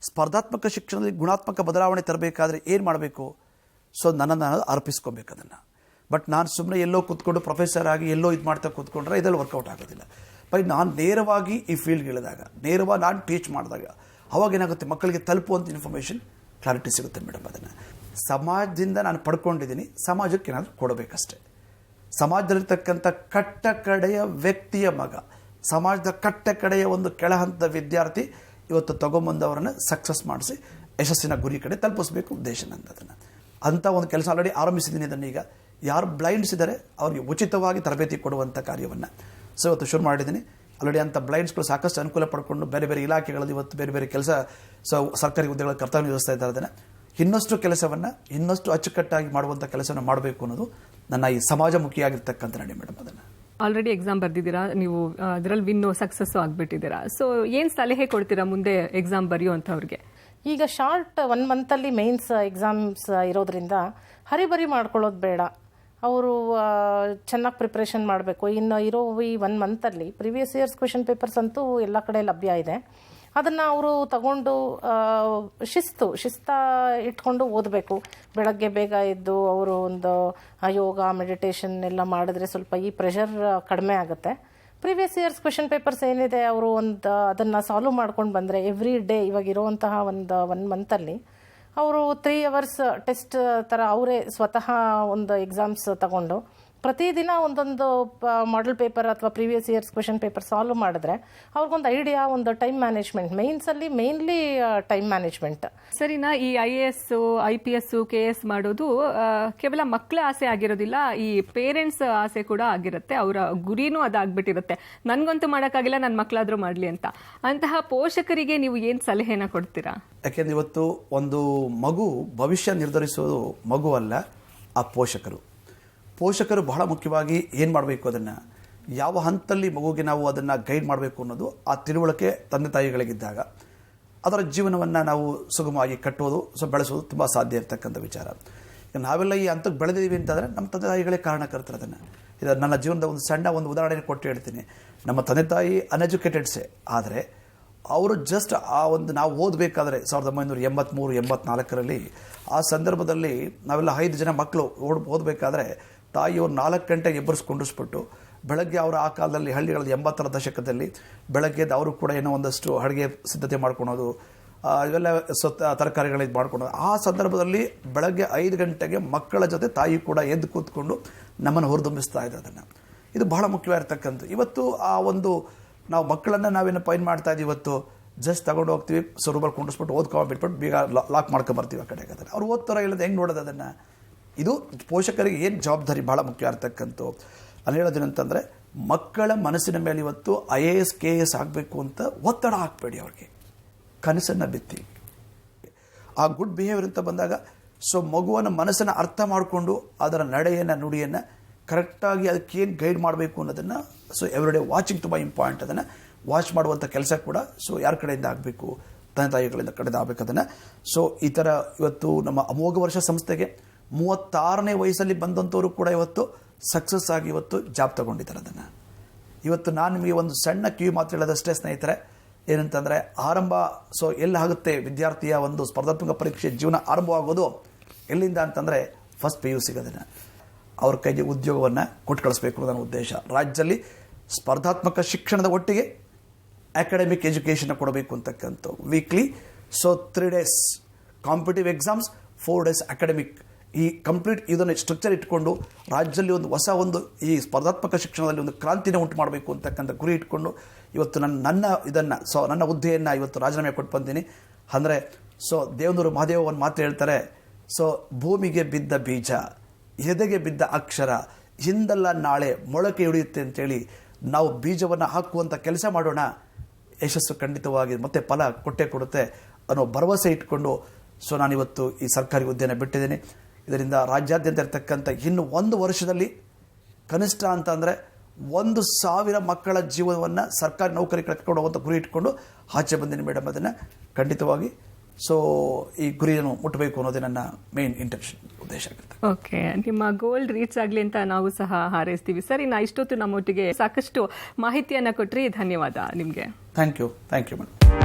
ಸ್ಪರ್ಧಾತ್ಮಕ ಶಿಕ್ಷಣದಲ್ಲಿ ಗುಣಾತ್ಮಕ ಬದಲಾವಣೆ ತರಬೇಕಾದ್ರೆ ಏನು ಮಾಡಬೇಕು? ಸೊ ನನ್ನನ್ನು ನಾನು ಅರ್ಪಿಸ್ಕೋಬೇಕು ಅದನ್ನು. ಬಟ್ ನಾನು ಸುಮ್ಮನೆ ಎಲ್ಲೋ ಕೂತ್ಕೊಂಡು ಪ್ರೊಫೆಸರ್ ಆಗಿ ಎಲ್ಲೋ ಇದು ಮಾಡ್ತಾ ಕೂತ್ಕೊಂಡ್ರೆ ಇದರಲ್ಲಿ ವರ್ಕೌಟ್ ಆಗೋದಿಲ್ಲ. ಬಟ್ ನಾನು ನೇರವಾಗಿ ಈ ಫೀಲ್ಡ್ಗೆ ಇಳಿದಾಗ, ನೇರವಾಗಿ ನಾನು ಟೀಚ್ ಮಾಡಿದಾಗ ಅವಾಗ ಏನಾಗುತ್ತೆ, ಮಕ್ಕಳಿಗೆ ತಲುಪುವಂಥ ಇನ್ಫಾರ್ಮೇಷನ್ ಕ್ಲಾರಿಟಿ ಸಿಗುತ್ತೆ ಮೇಡಮ್. ಅದನ್ನು ಸಮಾಜದಿಂದ ನಾನು ಪಡ್ಕೊಂಡಿದ್ದೀನಿ, ಸಮಾಜಕ್ಕೆ ಏನಾದರೂ ಕೊಡಬೇಕಷ್ಟೆ. ಸಮಾಜದಲ್ಲಿರ್ತಕ್ಕಂಥ ಕಟ್ಟ ಕಡೆಯ ವ್ಯಕ್ತಿಯ ಮಗ, ಸಮಾಜದ ಕಟ್ಟ ಕಡೆಯ ಒಂದು ಕೆಳಹಂತದ ವಿದ್ಯಾರ್ಥಿ ಇವತ್ತು ತಗೊಂಬಂದವರನ್ನು ಸಕ್ಸಸ್ ಮಾಡಿಸಿ ಯಶಸ್ಸಿನ ಗುರಿ ಕಡೆ ತಲುಪಿಸಬೇಕು ಉದ್ದೇಶ ನಂದದನ್ನು. ಅಂಥ ಒಂದು ಕೆಲಸ ಆಲ್ರೆಡಿ ಆರಂಭಿಸಿದ್ದೀನಿ. ಅದನ್ನು ಈಗ ಯಾರು ಬ್ಲೈಂಡ್ಸ್ ಇದ್ದಾರೆ ಅವರಿಗೆ ಉಚಿತವಾಗಿ ತರಬೇತಿ ಕೊಡುವಂಥ ಕಾರ್ಯವನ್ನು ಸೊ ಇವತ್ತು ಶುರು ಮಾಡಿದ್ದೀನಿ. ಆಲ್ರೆಡಿ ಅಂಥ ಬ್ಲೈಂಡ್ಸ್ಗಳು ಸಾಕಷ್ಟು ಅನುಕೂಲ ಪಡ್ಕೊಂಡು ಬೇರೆ ಬೇರೆ ಇಲಾಖೆಗಳಲ್ಲಿ ಇವತ್ತು ಬೇರೆ ಬೇರೆ ಕೆಲಸ ಸೊ ಸರ್ಕಾರಿ ಹುದ್ದೆಗಳ ಕರ್ತವ್ಯ ನಿರ್ವಹಿಸ್ತಾ ಇದ್ದಾರೆ. ಅದನ್ನು ಇನ್ನಷ್ಟು ಕೆಲಸವನ್ನು ಇನ್ನಷ್ಟು ಅಚ್ಚುಕಟ್ಟಾಗಿ ಮಾಡುವಂಥ ಕೆಲಸವನ್ನು ಮಾಡಬೇಕು ಅನ್ನೋದು ನನ್ನ ಈ ಸಮಾಜಮುಖಿಯಾಗಿರ್ತಕ್ಕಂಥ ನಡೆ ಮೇಡಮ್. ಅದನ್ನು ಆಲ್ರೆಡಿ ಎಕ್ಸಾಮ್ ಬರ್ದಿದ್ದೀರಾ ನೀವು, ಅದರಲ್ಲಿ ವಿನ್ನು ಸಕ್ಸಸ್ಸು ಆಗಿಬಿಟ್ಟಿದ್ದೀರಾ. ಸೊ ಏನು ಸಲಹೆ ಕೊಡ್ತೀರಾ ಮುಂದೆ ಎಕ್ಸಾಮ್ ಬರೆಯುವಂಥವ್ರಿಗೆ? ಈಗ ಶಾರ್ಟ್ 1 ಮಂತಲ್ಲಿ ಮೇನ್ಸ್ ಎಕ್ಸಾಮ್ಸ್ ಇರೋದ್ರಿಂದ ಹರಿಬರಿ ಮಾಡ್ಕೊಳ್ಳೋದು ಬೇಡ. ಅವರು ಚೆನ್ನಾಗಿ ಪ್ರಿಪ್ರೇಷನ್ ಮಾಡಬೇಕು. ಇನ್ನು ಇರೋ ಈ 1 ಮಂತಲ್ಲಿ ಪ್ರಿವಿಯಸ್ ಇಯರ್ಸ್ ಕ್ವೆಶನ್ ಪೇಪರ್ಸ್ ಅಂತೂ ಎಲ್ಲ ಕಡೆ ಲಭ್ಯ ಇದೆ. ಅದನ್ನು ಅವರು ತಗೊಂಡು ಶಿಸ್ತ ಇಟ್ಕೊಂಡು ಓದಬೇಕು. ಬೆಳಗ್ಗೆ ಬೇಗ ಎದ್ದು ಅವರು ಒಂದು ಯೋಗ ಮೆಡಿಟೇಷನ್ ಎಲ್ಲ ಮಾಡಿದ್ರೆ ಸ್ವಲ್ಪ ಈ ಪ್ರೆಷರ್ ಕಡಿಮೆ ಆಗುತ್ತೆ. ಪ್ರಿವಿಯಸ್ ಇಯರ್ಸ್ ಕ್ವೆಶನ್ ಪೇಪರ್ಸ್ ಏನಿದೆ ಅವರು ಅದನ್ನು ಸಾಲ್ವ್ ಮಾಡ್ಕೊಂಡು ಬಂದರೆ ಎವ್ರಿ ಡೇ ಇವಾಗ ಇರುವಂತಹ 1 ಮಂತಲ್ಲಿ ಅವರು 3 ಅವರ್ಸ್ ಟೆಸ್ಟ್ ಥರ ಅವರೇ ಸ್ವತಃ ಒಂದು ಎಕ್ಸಾಮ್ಸ್ ತಗೊಂಡು ಪ್ರತಿದಿನ ಒಂದೊಂದು ಮಾಡೆಲ್ ಪೇಪರ್ ಅಥವಾ previous years question paper solve ಮಾಡಿದ್ರೆ ಅವ್ರಿಗೊಂದು ಐಡಿಯಾ, ಒಂದು ಟೈಮ್ ಮ್ಯಾನೇಜ್ಮೆಂಟ್, ಮೇನ್ಸಲ್ಲಿ ಮೇನ್ಲಿ ಟೈಮ್ ಮ್ಯಾನೇಜ್ಮೆಂಟ್. ಸರಿನಾ? ಈ IAS, IPS, KS ಮಾಡೋದು ಕೇವಲ ಮಕ್ಕಳ ಆಸೆ ಆಗಿರೋದಿಲ್ಲ, ಈ ಪೇರೆಂಟ್ಸ್ ಆಸೆ ಕೂಡ ಆಗಿರುತ್ತೆ. ಅವರ ಗುರಿನೂ ಅದಾಗ್ಬಿಟ್ಟಿರುತ್ತೆ, ನನಗಂತೂ ಮಾಡೋಕ್ಕಾಗಿಲ್ಲ, ನನ್ನ ಮಕ್ಕಳಾದ್ರೂ ಮಾಡಲಿ ಅಂತ. ಅಂತಹ ಪೋಷಕರಿಗೆ ನೀವು ಏನು ಸಲಹೆನ ಕೊಡ್ತೀರಾ? ಯಾಕೆಂದರೆ ಇವತ್ತು ಒಂದು ಮಗು ಭವಿಷ್ಯ ನಿರ್ಧರಿಸೋದು ಮಗು ಅಲ್ಲ, ಆ ಪೋಷಕರು ಬಹಳ ಮುಖ್ಯವಾಗಿ ಏನು ಮಾಡಬೇಕು, ಅದನ್ನು ಯಾವ ಹಂತದಲ್ಲಿ ಮಗುವಿಗೆ ನಾವು ಅದನ್ನು ಗೈಡ್ ಮಾಡಬೇಕು ಅನ್ನೋದು ಆ ತಿಳುವಳಿಕೆ ತಂದೆ ತಾಯಿಗಳಿಗಿದ್ದಾಗ ಅದರ ಜೀವನವನ್ನು ನಾವು ಸುಗಮವಾಗಿ ಕಟ್ಟೋದು ಬೆಳೆಸೋದು ತುಂಬ ಸಾಧ್ಯ ಇರತಕ್ಕಂಥ ವಿಚಾರ. ನಾವೆಲ್ಲ ಈ ಹಂತಕ್ಕೆ ಬೆಳೆದಿದ್ದೀವಿ ಅಂತಂದರೆ ನಮ್ಮ ತಂದೆ ತಾಯಿಗಳೇ ಕಾರಣಕರ್ತರು. ಅದನ್ನು ಇದು ನನ್ನ ಜೀವನದ ಒಂದು ಸಣ್ಣ ಉದಾಹರಣೆ ಕೊಟ್ಟು ಹೇಳ್ತೀನಿ. ನಮ್ಮ ತಂದೆ ತಾಯಿ ಅನ್ಎಜುಕೇಟೆಡ್ಸೇ, ಆದರೆ ಅವರು ಜಸ್ಟ್ ಆ ಒಂದು ನಾವು ಓದಬೇಕಾದ್ರೆ 1983-84ರಲ್ಲಿ ಆ ಸಂದರ್ಭದಲ್ಲಿ ನಾವೆಲ್ಲ 5 ಜನ ಮಕ್ಕಳು ಓದಬೇಕಾದ್ರೆ ತಾಯಿಯವರು 4 ಗಂಟೆಗೆ ಎಬ್ಬರಿಸ್ಕೊಂಡಿಸ್ಬಿಟ್ಟು ಬೆಳಗ್ಗೆ ಅವರು ಆ ಕಾಲದಲ್ಲಿ ಹಳ್ಳಿಗಳಲ್ಲಿ 80ರ ದಶಕದಲ್ಲಿ ಬೆಳಗ್ಗೆದ್ದು ಅವರು ಕೂಡ ಏನೋ ಒಂದಷ್ಟು ಅಡುಗೆ ಸಿದ್ಧತೆ ಮಾಡ್ಕೊಳೋದು, ಇವೆಲ್ಲ ತರಕಾರಿಗಳು ಇದು ಮಾಡ್ಕೊಳೋದು. ಆ ಸಂದರ್ಭದಲ್ಲಿ ಬೆಳಗ್ಗೆ 5 ಗಂಟೆಗೆ ಮಕ್ಕಳ ಜೊತೆ ತಾಯಿ ಕೂಡ ಎದ್ದು ಕೂತ್ಕೊಂಡು ನಮ್ಮನ್ನು ಹೊರದುಂಬಿಸ್ತಾ ಇದೆ. ಅದನ್ನು ಇದು ಬಹಳ ಮುಖ್ಯವಾಗಿರ್ತಕ್ಕಂಥ. ಇವತ್ತು ಆ ಒಂದು ನಾವು ಮಕ್ಕಳನ್ನು ನಾವೇನು ಫೈನ್ ಮಾಡ್ತಾ ಇದ್ದೀವಿ, ಇವತ್ತು ಜಸ್ಟ್ ತಗೊಂಡು ಹೋಗ್ತೀವಿ, ರೂಬಲ್ ಕುಂಡಿಸ್ಬಿಟ್ಟು ಓದ್ಕೊಂಡ್ಬಿಟ್ಬಿಟ್ಟು ಬೀಗ ಲಾಕ್ ಮಾಡ್ಕೊಂಬರ್ತೀವಿ ಆ ಕಡೆಗೆ. ಅದನ್ನು ಅವ್ರು ಓದ್ತಾರ ಇಲ್ಲದ ಹೆಂಗೆ ನೋಡೋದು ಅದನ್ನು? ಇದು ಪೋಷಕರಿಗೆ ಏನು ಜವಾಬ್ದಾರಿ ಭಾಳ ಮುಖ್ಯ ಆಗ್ತಕ್ಕಂಥ. ಅಲ್ಲಿ ಹೇಳೋದೇನಂತಂದರೆ ಮಕ್ಕಳ ಮನಸ್ಸಿನ ಮೇಲೆ ಇವತ್ತು IAS KAS ಆಗಬೇಕು ಅಂತ ಒತ್ತಡ ಹಾಕಬೇಡಿ, ಅವ್ರಿಗೆ ಕನಸನ್ನು ಬಿತ್ತಿ. ಆ ಗುಡ್ ಬಿಹೇವಿಯರ್ ಅಂತ ಬಂದಾಗ ಮಗುವನ್ನ ಮನಸ್ಸನ್ನು ಅರ್ಥ ಮಾಡಿಕೊಂಡು ಅದರ ನಡೆಯನ್ನು ನುಡಿಯನ್ನು ಕರೆಕ್ಟಾಗಿ ಅದಕ್ಕೇನು ಗೈಡ್ ಮಾಡಬೇಕು ಅನ್ನೋದನ್ನು ಎವ್ರಿಡೇ ವಾಚಿಂಗ್ ತುಂಬ ಇಂಪಾರ್ಟೆಂಟ್. ಅದನ್ನು ವಾಚ್ ಮಾಡುವಂಥ ಕೆಲಸ ಕೂಡ ಯಾರ ಕಡೆಯಿಂದ ಆಗಬೇಕು, ತಂದೆ ತಾಯಿಗಳಿಂದ ಕಡೆಯಿಂದ ಆಗಬೇಕು ಅದನ್ನು. ಈ ಥರ ಇವತ್ತು ನಮ್ಮ ಅಮೋಘ ವರ್ಷ ಸಂಸ್ಥೆಗೆ 36ನೇ ವಯಸ್ಸಲ್ಲಿ ಬಂದಂಥವರು ಕೂಡ ಇವತ್ತು ಸಕ್ಸಸ್ ಆಗಿ ಇವತ್ತು ಜಾಬ್ ತಗೊಂಡಿದ್ದಾರೆ. ಅದನ್ನು ಇವತ್ತು ನಾನು ನಿಮಗೆ ಒಂದು ಸಣ್ಣ ಕಿವಿ ಮಾತು ಹೇಳೋದಷ್ಟೇ ಸ್ನೇಹಿತರೆ, ಏನಂತಂದರೆ ಆರಂಭ ಎಲ್ಲಾಗುತ್ತೆ ವಿದ್ಯಾರ್ಥಿಯ ಒಂದು ಸ್ಪರ್ಧಾತ್ಮಕ ಪರೀಕ್ಷೆ ಜೀವನ ಆರಂಭವಾಗೋದು ಎಲ್ಲಿಂದ ಅಂತಂದರೆ ಫಸ್ಟ್ PUC ಅದನ್ನು ಅವ್ರ ಕೈಗೆ ಉದ್ಯೋಗವನ್ನು ಕೊಟ್ಟು ಕಳಿಸ್ಬೇಕು ಅನ್ನೋ ನನ್ನ ಉದ್ದೇಶ. ರಾಜ್ಯದಲ್ಲಿ ಸ್ಪರ್ಧಾತ್ಮಕ ಶಿಕ್ಷಣದ ಒಟ್ಟಿಗೆ ಅಕಾಡೆಮಿಕ್ ಎಜುಕೇಷನ್ ಕೊಡಬೇಕು ಅಂತಕ್ಕಂಥ. Weekly 3 days competitive exams, 4 days academic. ಈ ಕಂಪ್ಲೀಟ್ ಇದನ್ನು ಸ್ಟ್ರಕ್ಚರ್ ಇಟ್ಕೊಂಡು ರಾಜ್ಯದಲ್ಲಿ ಒಂದು ಹೊಸ ಒಂದು ಈ ಸ್ಪರ್ಧಾತ್ಮಕ ಶಿಕ್ಷಣದಲ್ಲಿ ಒಂದು ಕ್ರಾಂತಿನ ಉಂಟು ಮಾಡಬೇಕು ಅಂತಕ್ಕಂಥ ಗುರಿ ಇಟ್ಕೊಂಡು ಇವತ್ತು ನನ್ನ ಹುದ್ದೆಯನ್ನು ಇವತ್ತು ರಾಜೀನಾಮೆ ಕೊಟ್ಟು ಬಂದೀನಿ. ಅಂದರೆ ದೇವನೂರು ಮಹಾದೇವ ಒಂದು ಮಾತು ಹೇಳ್ತಾರೆ, ಭೂಮಿಗೆ ಬಿದ್ದ ಬೀಜ, ಎದೆಗೆ ಬಿದ್ದ ಅಕ್ಷರ, ಹಿಂದಲ್ಲ ನಾಳೆ ಮೊಳಕೆ ಹಿಡಿಯುತ್ತೆ ಅಂತೇಳಿ ನಾವು ಬೀಜವನ್ನು ಹಾಕುವಂಥ ಕೆಲಸ ಮಾಡೋಣ. ಯಶಸ್ಸು ಖಂಡಿತವಾಗಿ ಮತ್ತೆ ಫಲ ಕೊಟ್ಟೇ ಕೊಡುತ್ತೆ ಅನ್ನೋ ಭರವಸೆ ಇಟ್ಕೊಂಡು ನಾನಿವತ್ತು ಈ ಸರ್ಕಾರಿ ಹುದ್ದೆಯನ್ನು ಬಿಟ್ಟಿದ್ದೀನಿ. ಇದರಿಂದ ರಾಜ್ಯಾದ್ಯಂತ ಇರತಕ್ಕಂಥ ಇನ್ನು 1 ವರ್ಷದಲ್ಲಿ ಕನಿಷ್ಠ ಅಂತ ಅಂದರೆ 1,000 ಮಕ್ಕಳ ಜೀವನವನ್ನು ಸರ್ಕಾರಿ ನೌಕರಿ ಕಳ್ಕೊಂಡು ಹೋಗುವಂಥ ಗುರಿ ಇಟ್ಕೊಂಡು ಆಚೆ ಬಂದಿನಿ ಮೇಡಮ್. ಅದನ್ನು ಖಂಡಿತವಾಗಿ ಈ ಗುರಿಯನ್ನು ಮುಟ್ಟಬೇಕು ಅನ್ನೋದೇ ನನ್ನ ಮೇನ್ ಇಂಟೆನ್ಷನ್, ಉದ್ದೇಶ ಆಗುತ್ತೆ. ಓಕೆ, ನಿಮ್ಮ ಗೋಲ್ ರೀಚ್ ಆಗಲಿ ಅಂತ ನಾವು ಸಹ ಹಾರೈಸ್ತೀವಿ ಸರ್. ಇನ್ನು ಇಷ್ಟೊತ್ತು ನಮ್ಮೊಟ್ಟಿಗೆ ಸಾಕಷ್ಟು ಮಾಹಿತಿಯನ್ನು ಕೊಟ್ರಿ, ಧನ್ಯವಾದ ನಿಮಗೆ. Thank you madam.